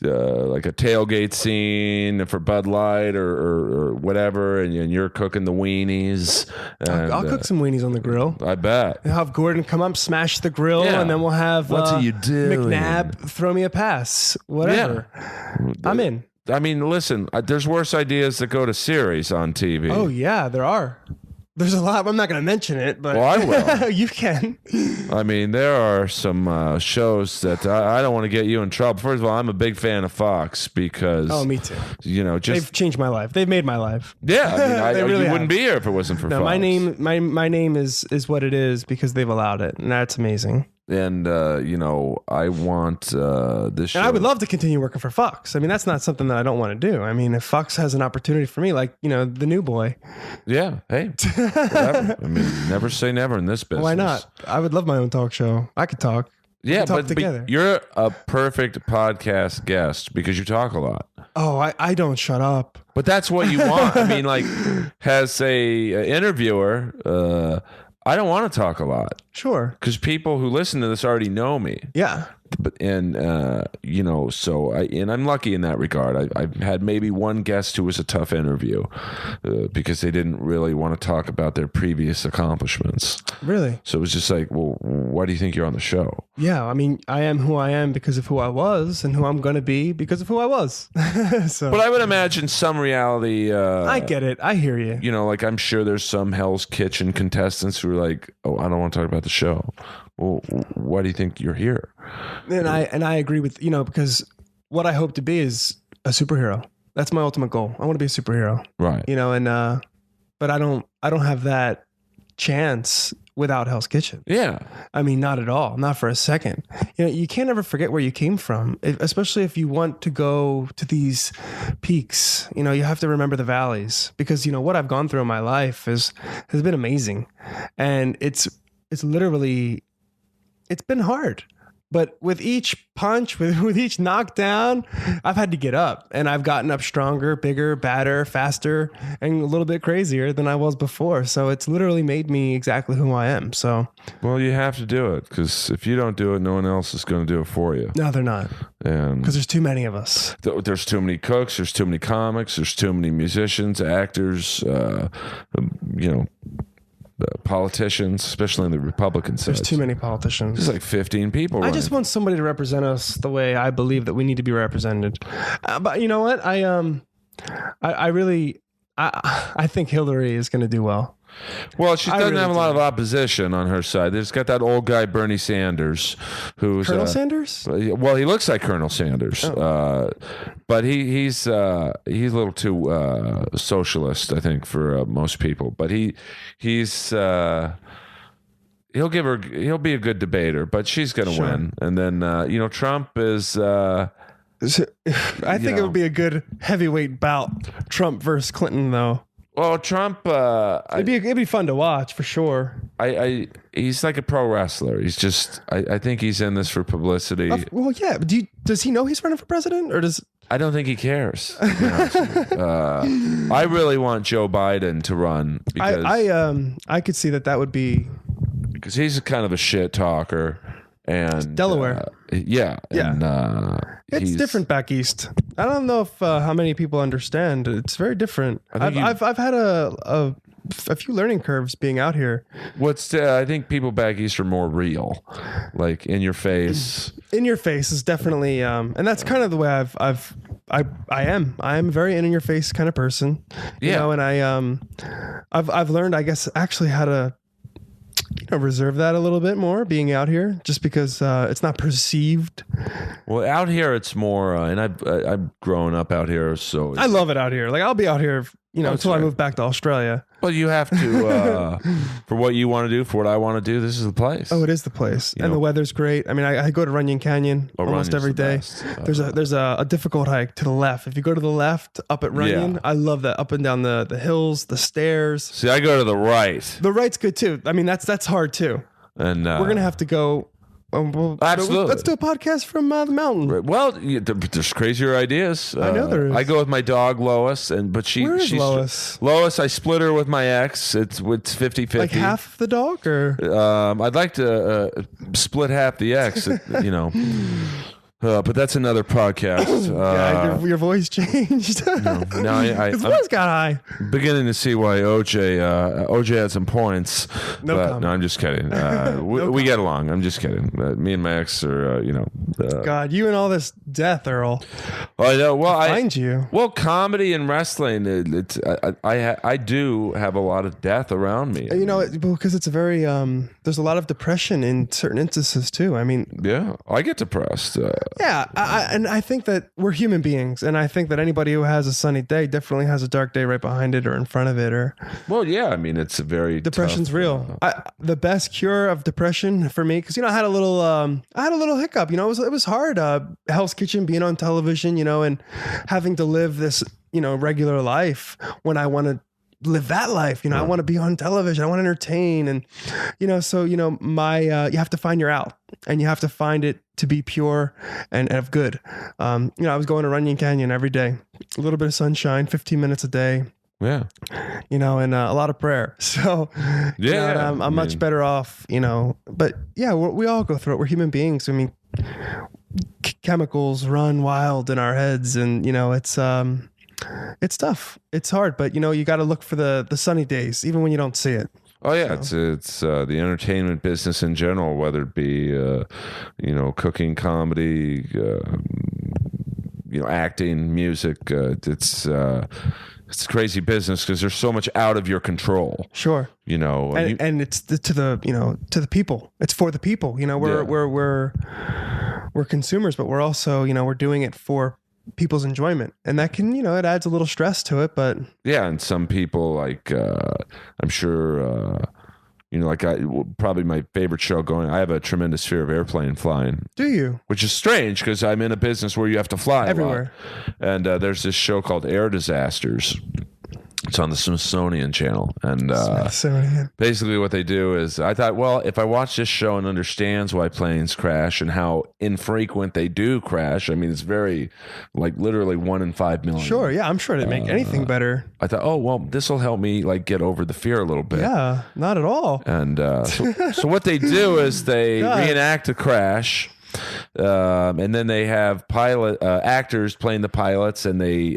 like a tailgate scene for Bud Light or whatever, and you're cooking the weenies. And, I'll cook some weenies on the grill. I bet. I'll have Gordon come up, smash the grill, and then we'll have what are you doing? McNabb throw me a pass. Whatever. Yeah. I'm in. Listen, there's worse ideas that go to series on TV. Oh, yeah, there are. There's a lot. I'm not going to mention it, but Well, I will. You can. I mean, there are some shows that I don't want to get you in trouble. First of all, I'm a big fan of Fox because Oh, me too. just They've changed my life. They've made my life. yeah. I mean, They really you wouldn't have. be here if it wasn't for No, Fox. my name is what it is because they've allowed it, and that's amazing. And I want this show. And I would love to continue working for Fox. I mean, that's not something that I don't want to do. I mean, if Fox has an opportunity for me, like the new boy, Yeah. Hey. Whatever. I mean, never say never in this business. why not? I would love my own talk show. I could talk. Yeah, talk but together. you're a perfect podcast guest because you talk a lot. Oh, I don't shut up. But that's what you want. I mean, like, as a interviewer, I don't want to talk a lot Sure. because people who listen to this already know me. Yeah. But so I'm lucky in that regard. I've had maybe one guest who was a tough interview because they didn't really want to talk about their previous accomplishments. Really? So it was just like, well, why do you think you're on the show? Yeah. I mean, I am who I am because of who I was, and who I'm going to be because of who I was. So, But I would imagine some reality. I get it. I hear you. Like I'm sure there's some Hell's Kitchen contestants who are like, oh, I don't want to talk about the show. Well, why do you think you're here? And I agree with because what I hope to be is a superhero. That's my ultimate goal. I want to be a superhero. Right. But I don't have that chance without Hell's Kitchen. Yeah. I mean, not at all. Not for a second. You can't ever forget where you came from, especially if you want to go to these peaks. You have to remember the valleys because what I've gone through in my life has been amazing, and it's literally it's been hard. But with each punch, with each knockdown, I've had to get up, and I've gotten up stronger, bigger, badder, faster, and a little bit crazier than I was before. So it's literally made me exactly who I am. So, Well, you have to do it because if you don't do it, no one else is going to do it for you. no, they're not, And because there's too many of us. there's too many cooks, there's too many comics, there's too many musicians, actors, politicians, especially in the Republican side. There's too many politicians. There's like 15 people. I running. just want somebody to represent us the way I believe that we need to be represented. But you know what? I really think Hillary is going to do well. Well, she doesn't really have a lot do. of opposition on her side. There's got that old guy Bernie Sanders, who's Colonel Sanders? Well, he looks like Colonel Sanders, but he's a little too socialist, I think, for most people. But he's he'll be a good debater, but she's going to Sure. win. And then Trump is. I think it would be a good heavyweight bout, Trump versus Clinton, though. Well, Trump. It'd be fun to watch for sure. He's like a pro wrestler. He's just. I think he's in this for publicity. Well, yeah. But does he know he's running for president, or does? I don't think he cares. To be honest with you. I really want Joe Biden to run because I could see that would be he's kind of a shit talker and Delaware. Yeah. And, It's he's different back east. I don't know if how many people understand. It's very different. think I've had a few learning curves being out here. I think people back east are more real, like in your face. In your face is definitely, and that's kind of the way I am. I am a very in your face kind of person. Yeah. And I've learned, I guess, actually how to reserve that a little bit more being out here, just because it's not perceived. Well, out here it's more, and I've grown up out here, so I love it out here. Like I'll be out here, until I right. move back to Australia. Well, you have to for what you want to do, for what I want to do. This is the place. Oh, it is the place, and know. the weather's great. I mean, I go to Runyon Canyon almost Runyon's every the day. best. There's a difficult hike to the left. If you go to the left up at Runyon, Yeah. I love that up and down the hills, the stairs. See, I go to the right, The right's good too. I mean, that's hard too. and We're gonna have to go. Absolutely. Let's do a podcast from the mountain. Well, there's crazier ideas. I know there is. I go with my dog Lois, but Where is she's Lois? Lois, I split her with my ex. It's 50-50. Like half the dog, or I'd like to split half the ex. But that's another podcast. Yeah, your voice changed. Now His voice got high. beginning to see why OJ had some points. No but, comment. no, I'm just kidding. We get along. I'm just kidding. Me and my ex are, God, you and all this death, Earl. I know. Well, Find you. Well, comedy and wrestling. I do have a lot of death around me. Because it's a very there's a lot of depression in certain instances too. I mean, Yeah, I get depressed. yeah, and I think that we're human beings, and I think that anybody who has a sunny day definitely has a dark day right behind it or in front of it. Or Well, yeah, I mean, it's a very depression's tough, real. The best cure of depression for me, because I had a little hiccup. It was hard. Hell's Kitchen, being on television, and having to live this regular life when I want to live that life. I want to be on television. I want to entertain. And, so, my, you have to find your out, and you have to find it to be pure and of good. I was going to Runyon Canyon every day, a little bit of sunshine, 15 minutes a day. Yeah. And a lot of prayer. So, I'm much better off, but yeah, we all go through it. We're human beings. I mean, chemicals run wild in our heads, and, it's tough. It's hard, but you got to look for the sunny days, even when you don't see it. Oh yeah, it's the entertainment business in general, whether it be cooking, comedy, acting, music. It's a crazy business because there's so much out of your control. Sure. And it's to the people. It's for the people. We're consumers, but we're also we're doing it for people's enjoyment, and that can it adds a little stress to it. But yeah, and some people I'm sure probably my favorite show going. I have a tremendous fear of airplane flying. Do you? Which is strange because I'm in a business where you have to fly everywhere. A lot. And there's this show called Air Disasters. It's on the Smithsonian Channel, and basically what they do is, I thought, well, if I watch this show and understands why planes crash and how infrequent they do crash, I mean, it's very, literally 1 in 5 million. Sure, yeah, I'm sure it'd make anything better. I thought, oh, well, this will help me get over the fear a little bit. Yeah, not at all. And so what they do is they reenact a crash. And then they have actors playing the pilots, and they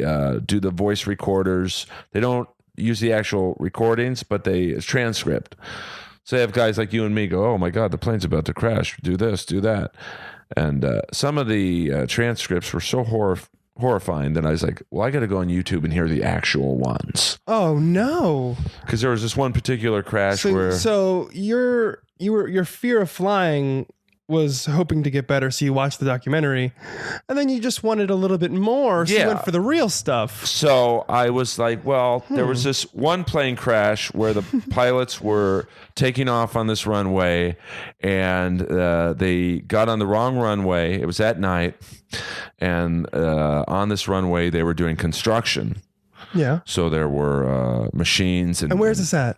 do the voice recorders. They don't use the actual recordings, but it's transcript. So they have guys like you and me go, oh my God, the plane's about to crash. Do this, do that. And some of the transcripts were so horrifying that I was like, well, I got to go on YouTube and hear the actual ones. Oh no. Because there was this one particular crash So your fear of flying was hoping to get better, so you watched the documentary, and then you just wanted a little bit more, so you went for the real stuff. So I was like, well, there was this one plane crash where the pilots were taking off on this runway, and they got on the wrong runway. It was at night, and on this runway they were doing construction. Yeah. So there were machines. And where's this at?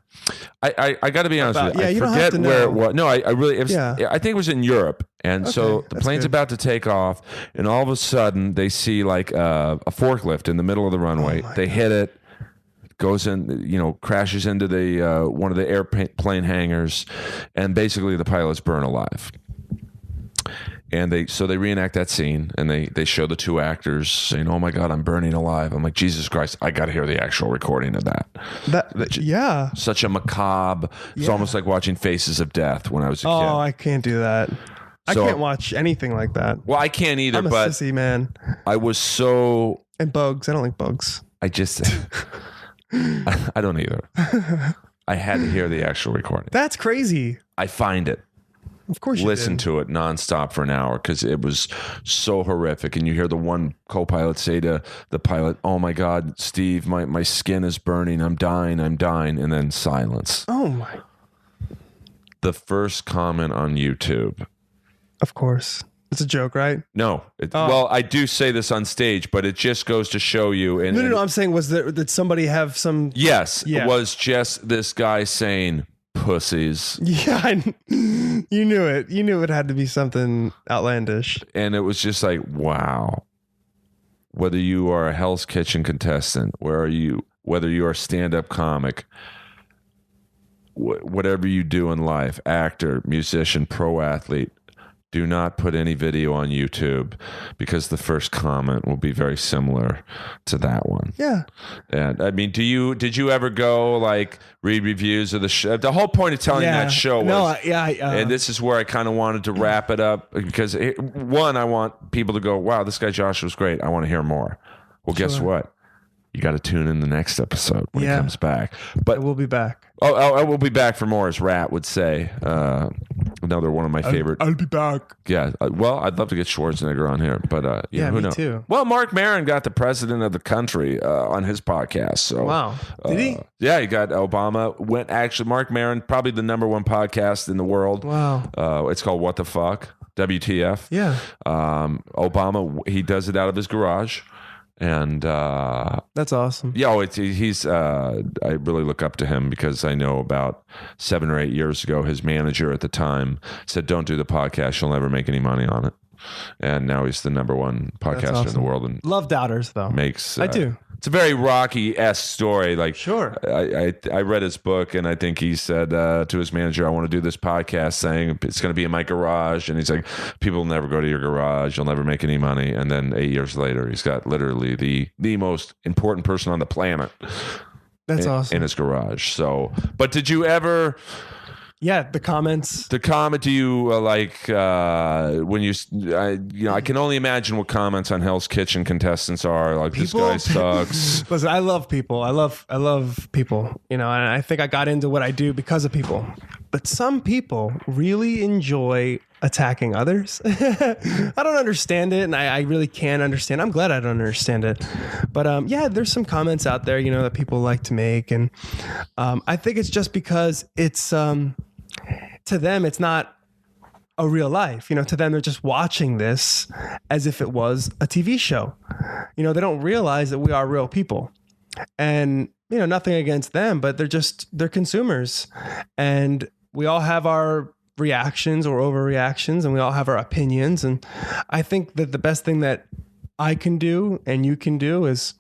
I got to be honest with you. Yeah, you forget don't have to know. where it was. No, I really, I think it was in Europe. And so the plane's about to take off, and all of a sudden they see a forklift in the middle of the runway. They hit it, goes in, crashes into the one of the airplane hangars, and basically the pilots burn alive. And they reenact that scene, and they show the two actors saying, "Oh my God, I'm burning alive." I'm like, Jesus Christ, I got to hear the actual recording of that. Yeah. Such a macabre. It's almost like watching Faces of Death when I was a kid. Oh, I can't do that. I can't watch anything like that. Well, I can't either. I'm a sissy, man. I was so. And bugs. I don't like bugs. I just. I don't either. I had to hear the actual recording. That's crazy. I find it. Of course you listen to it nonstop for an hour because it was so horrific. And you hear the one co-pilot say to the pilot, "Oh my God, Steve, my skin is burning. I'm dying. And then silence. Oh my. The first comment on YouTube. Of course. It's a joke, right? No. Well, I do say this on stage, but it just goes to show you. No. I'm saying, did somebody have some? Yes. Yeah. It was just this guy saying, pussies. Yeah, you knew it. You knew it had to be something outlandish. And it was just like, wow. Whether you are a Hell's Kitchen contestant, whether you are a stand-up comic, whatever you do in life, actor, musician, pro athlete, do not put any video on YouTube because the first comment will be very similar to that one. Yeah. And I mean, did you ever go like read reviews of the show? The whole point of telling that show was, and this is where I kind of wanted to wrap it up because one, I want people to go, wow, this guy Josh was great. I want to hear more. Well, guess what? You got to tune in the next episode when he comes back. But we'll be back. I will be back for more, as Rat would say. Another one of my favorite. I'll be back. Yeah. Well, I'd love to get Schwarzenegger on here, but who me knows? too. Well, Mark Maron got the president of the country on his podcast. So wow, did he? Yeah, he got Obama. Mark Maron, probably the number one podcast in the world. Wow. It's called What the Fuck? WTF? Yeah. Obama, he does it out of his garage. And that's awesome. Yeah, he's I really look up to him because I know about 7 or 8 years ago, his manager at the time said, "Don't do the podcast; you'll never make any money on it." And now he's the number one podcaster in the world. And love doubters, though. I do. It's a very Rocky-esque story. Like, sure. I read his book, and I think he said to his manager, "I want to do this podcast, saying it's going to be in my garage." And he's like, "People will never go to your garage. You'll never make any money." And then 8 years later, he's got literally the most important person on the planet. That's awesome. In his garage. So, but did you ever? Yeah, the comments. The comment, do you when I can only imagine what comments on Hell's Kitchen contestants are like. People? This guy sucks. Listen, I love people. I love people. And I think I got into what I do because of people. But some people really enjoy attacking others. I don't understand it, and I really can't understand. I'm glad I don't understand it. But there's some comments out there, that people like to make, and I think it's just because it's to them it's not a real life. To them they're just watching this as if it was a TV show. They don't realize that we are real people, and nothing against them, but they're consumers, and we all have our reactions or overreactions, and we all have our opinions. And I think that the best thing that I can do and you can do is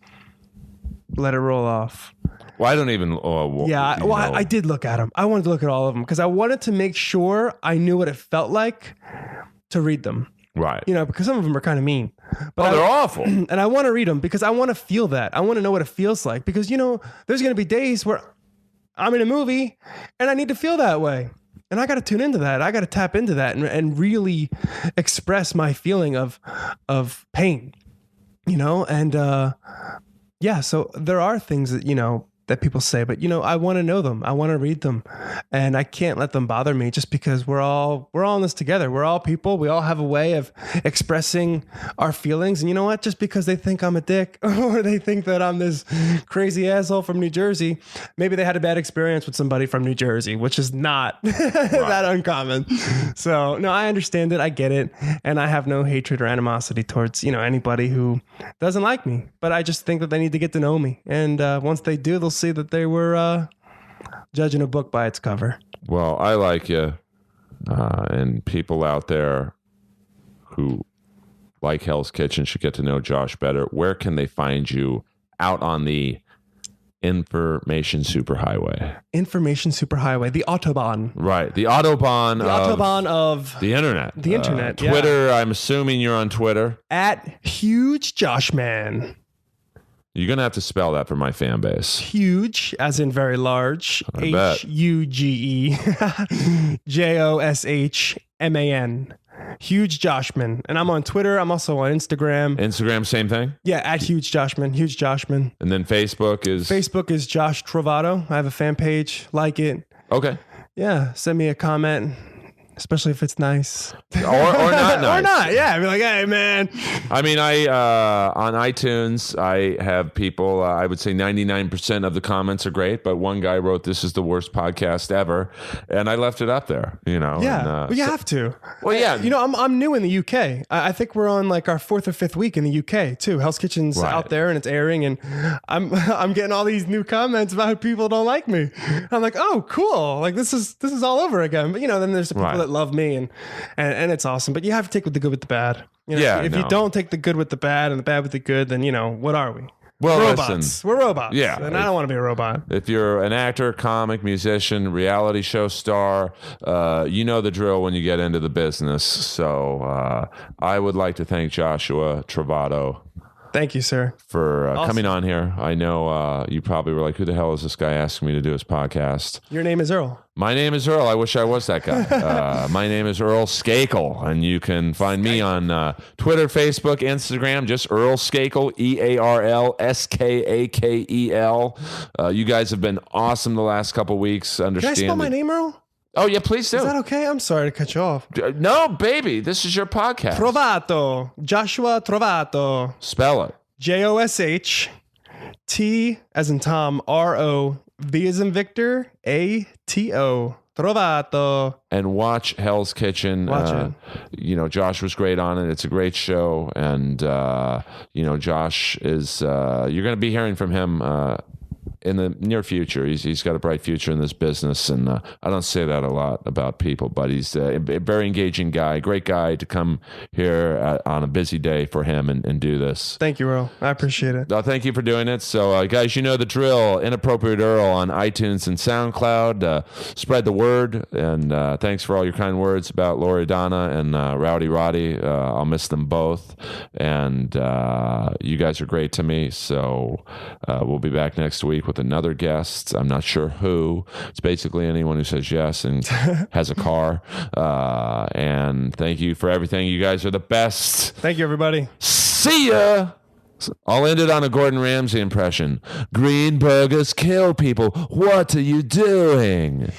let it roll off. Well, I don't even. I did look at them. I wanted to look at all of them because I wanted to make sure I knew what it felt like to read them. Right. Because some of them are kind of mean. But they're awful. And I want to read them because I want to feel that. I want to know what it feels like because, there's going to be days where I'm in a movie and I need to feel that way. And I got to tune into that. I got to tap into that and really express my feeling of pain, and so there are things that, that people say, but I want to know them. I want to read them, and I can't let them bother me just because we're all in this together. We're all people. We all have a way of expressing our feelings. And you know what? Just because they think I'm a dick or they think that I'm this crazy asshole from New Jersey, maybe they had a bad experience with somebody from New Jersey, which is not that uncommon. So no, I understand it. I get it. And I have no hatred or animosity towards, anybody who doesn't like me, but I just think that they need to get to know me. And once they do, they'll see that they were judging a book by its cover. Well, I like you, and people out there who like Hell's Kitchen should get to know Josh better. Where can they find you out on the information superhighway? Information superhighway, the Autobahn. Right, the Autobahn. The Autobahn of the internet. The internet. Twitter. I'm assuming you're on Twitter at Huge Josh Man. You're going to have to spell that for my fan base. Huge, as in very large. Huge Joshman. Huge Joshman. And I'm on Twitter. I'm also on Instagram. Instagram, same thing? Yeah, at Huge Joshman. Huge Joshman. And then Facebook is? Facebook is Josh Trovato. I have a fan page. Like it. Okay. Yeah. Send me a comment. Especially if it's nice. Or not nice. Or not, yeah. I'd be like, hey, man. I mean, on iTunes, I have people, I would say 99% of the comments are great, but one guy wrote, "This is the worst podcast ever." And I left it up there, Yeah, but you have to. Well, yeah. I'm new in the UK. I think we're on like our 4th or 5th week in the UK, too. Hell's Kitchen's out there and it's airing, and I'm getting all these new comments about how people don't like me. I'm like, oh, cool. Like, this is all over again. But, then there's the people that love me, and it's awesome. But you have to take with the good with the bad. If you don't take the good with the bad and the bad with the good, then what are we? Well, robots. listen, We're robots. Yeah. And I don't want to be a robot. if you're an actor, comic, musician, reality show star, you know the drill when you get into the business. So I would like to thank Joshua Trovato Thank you, sir. for coming on here. I know you probably were like, who the hell is this guy asking me to do his podcast? Your name is Earl. My name is Earl. I wish I was that guy. My name is Earl Skakel, and you can find me on Twitter, Facebook, Instagram, just Earl Skakel, EARL SKAKEL. You guys have been awesome the last couple weeks. Can I spell my name, Earl? Oh, yeah, please do. Is that okay? I'm sorry to cut you off. No, baby, this is your podcast. Trovato. Joshua Trovato. Spell it. JOSH T as in Tom, RO, V as in Victor, ATO. Trovato. And watch Hell's Kitchen. Watch it. Josh was great on it. It's a great show. And, Josh is, you're going to be hearing from him in the near future. He's got a bright future in this business. And I don't say that a lot about people, but he's a very engaging guy, great guy to come here on a busy day for him and do this. Thank you, Earl. I appreciate it. Thank you for doing it. So, guys, you know the drill. Inappropriate Earl on iTunes and SoundCloud. Spread the word. And thanks for all your kind words about Loredana and Rowdy Roddy. I'll miss them both. And you guys are great to me. So we'll be back next week with another guest. I'm not sure who. It's basically anyone who says yes and has a car. And thank you for everything. You guys are the best. Thank you, everybody. See ya. I'll end it on a Gordon Ramsay impression. Green burgers kill people. What are you doing?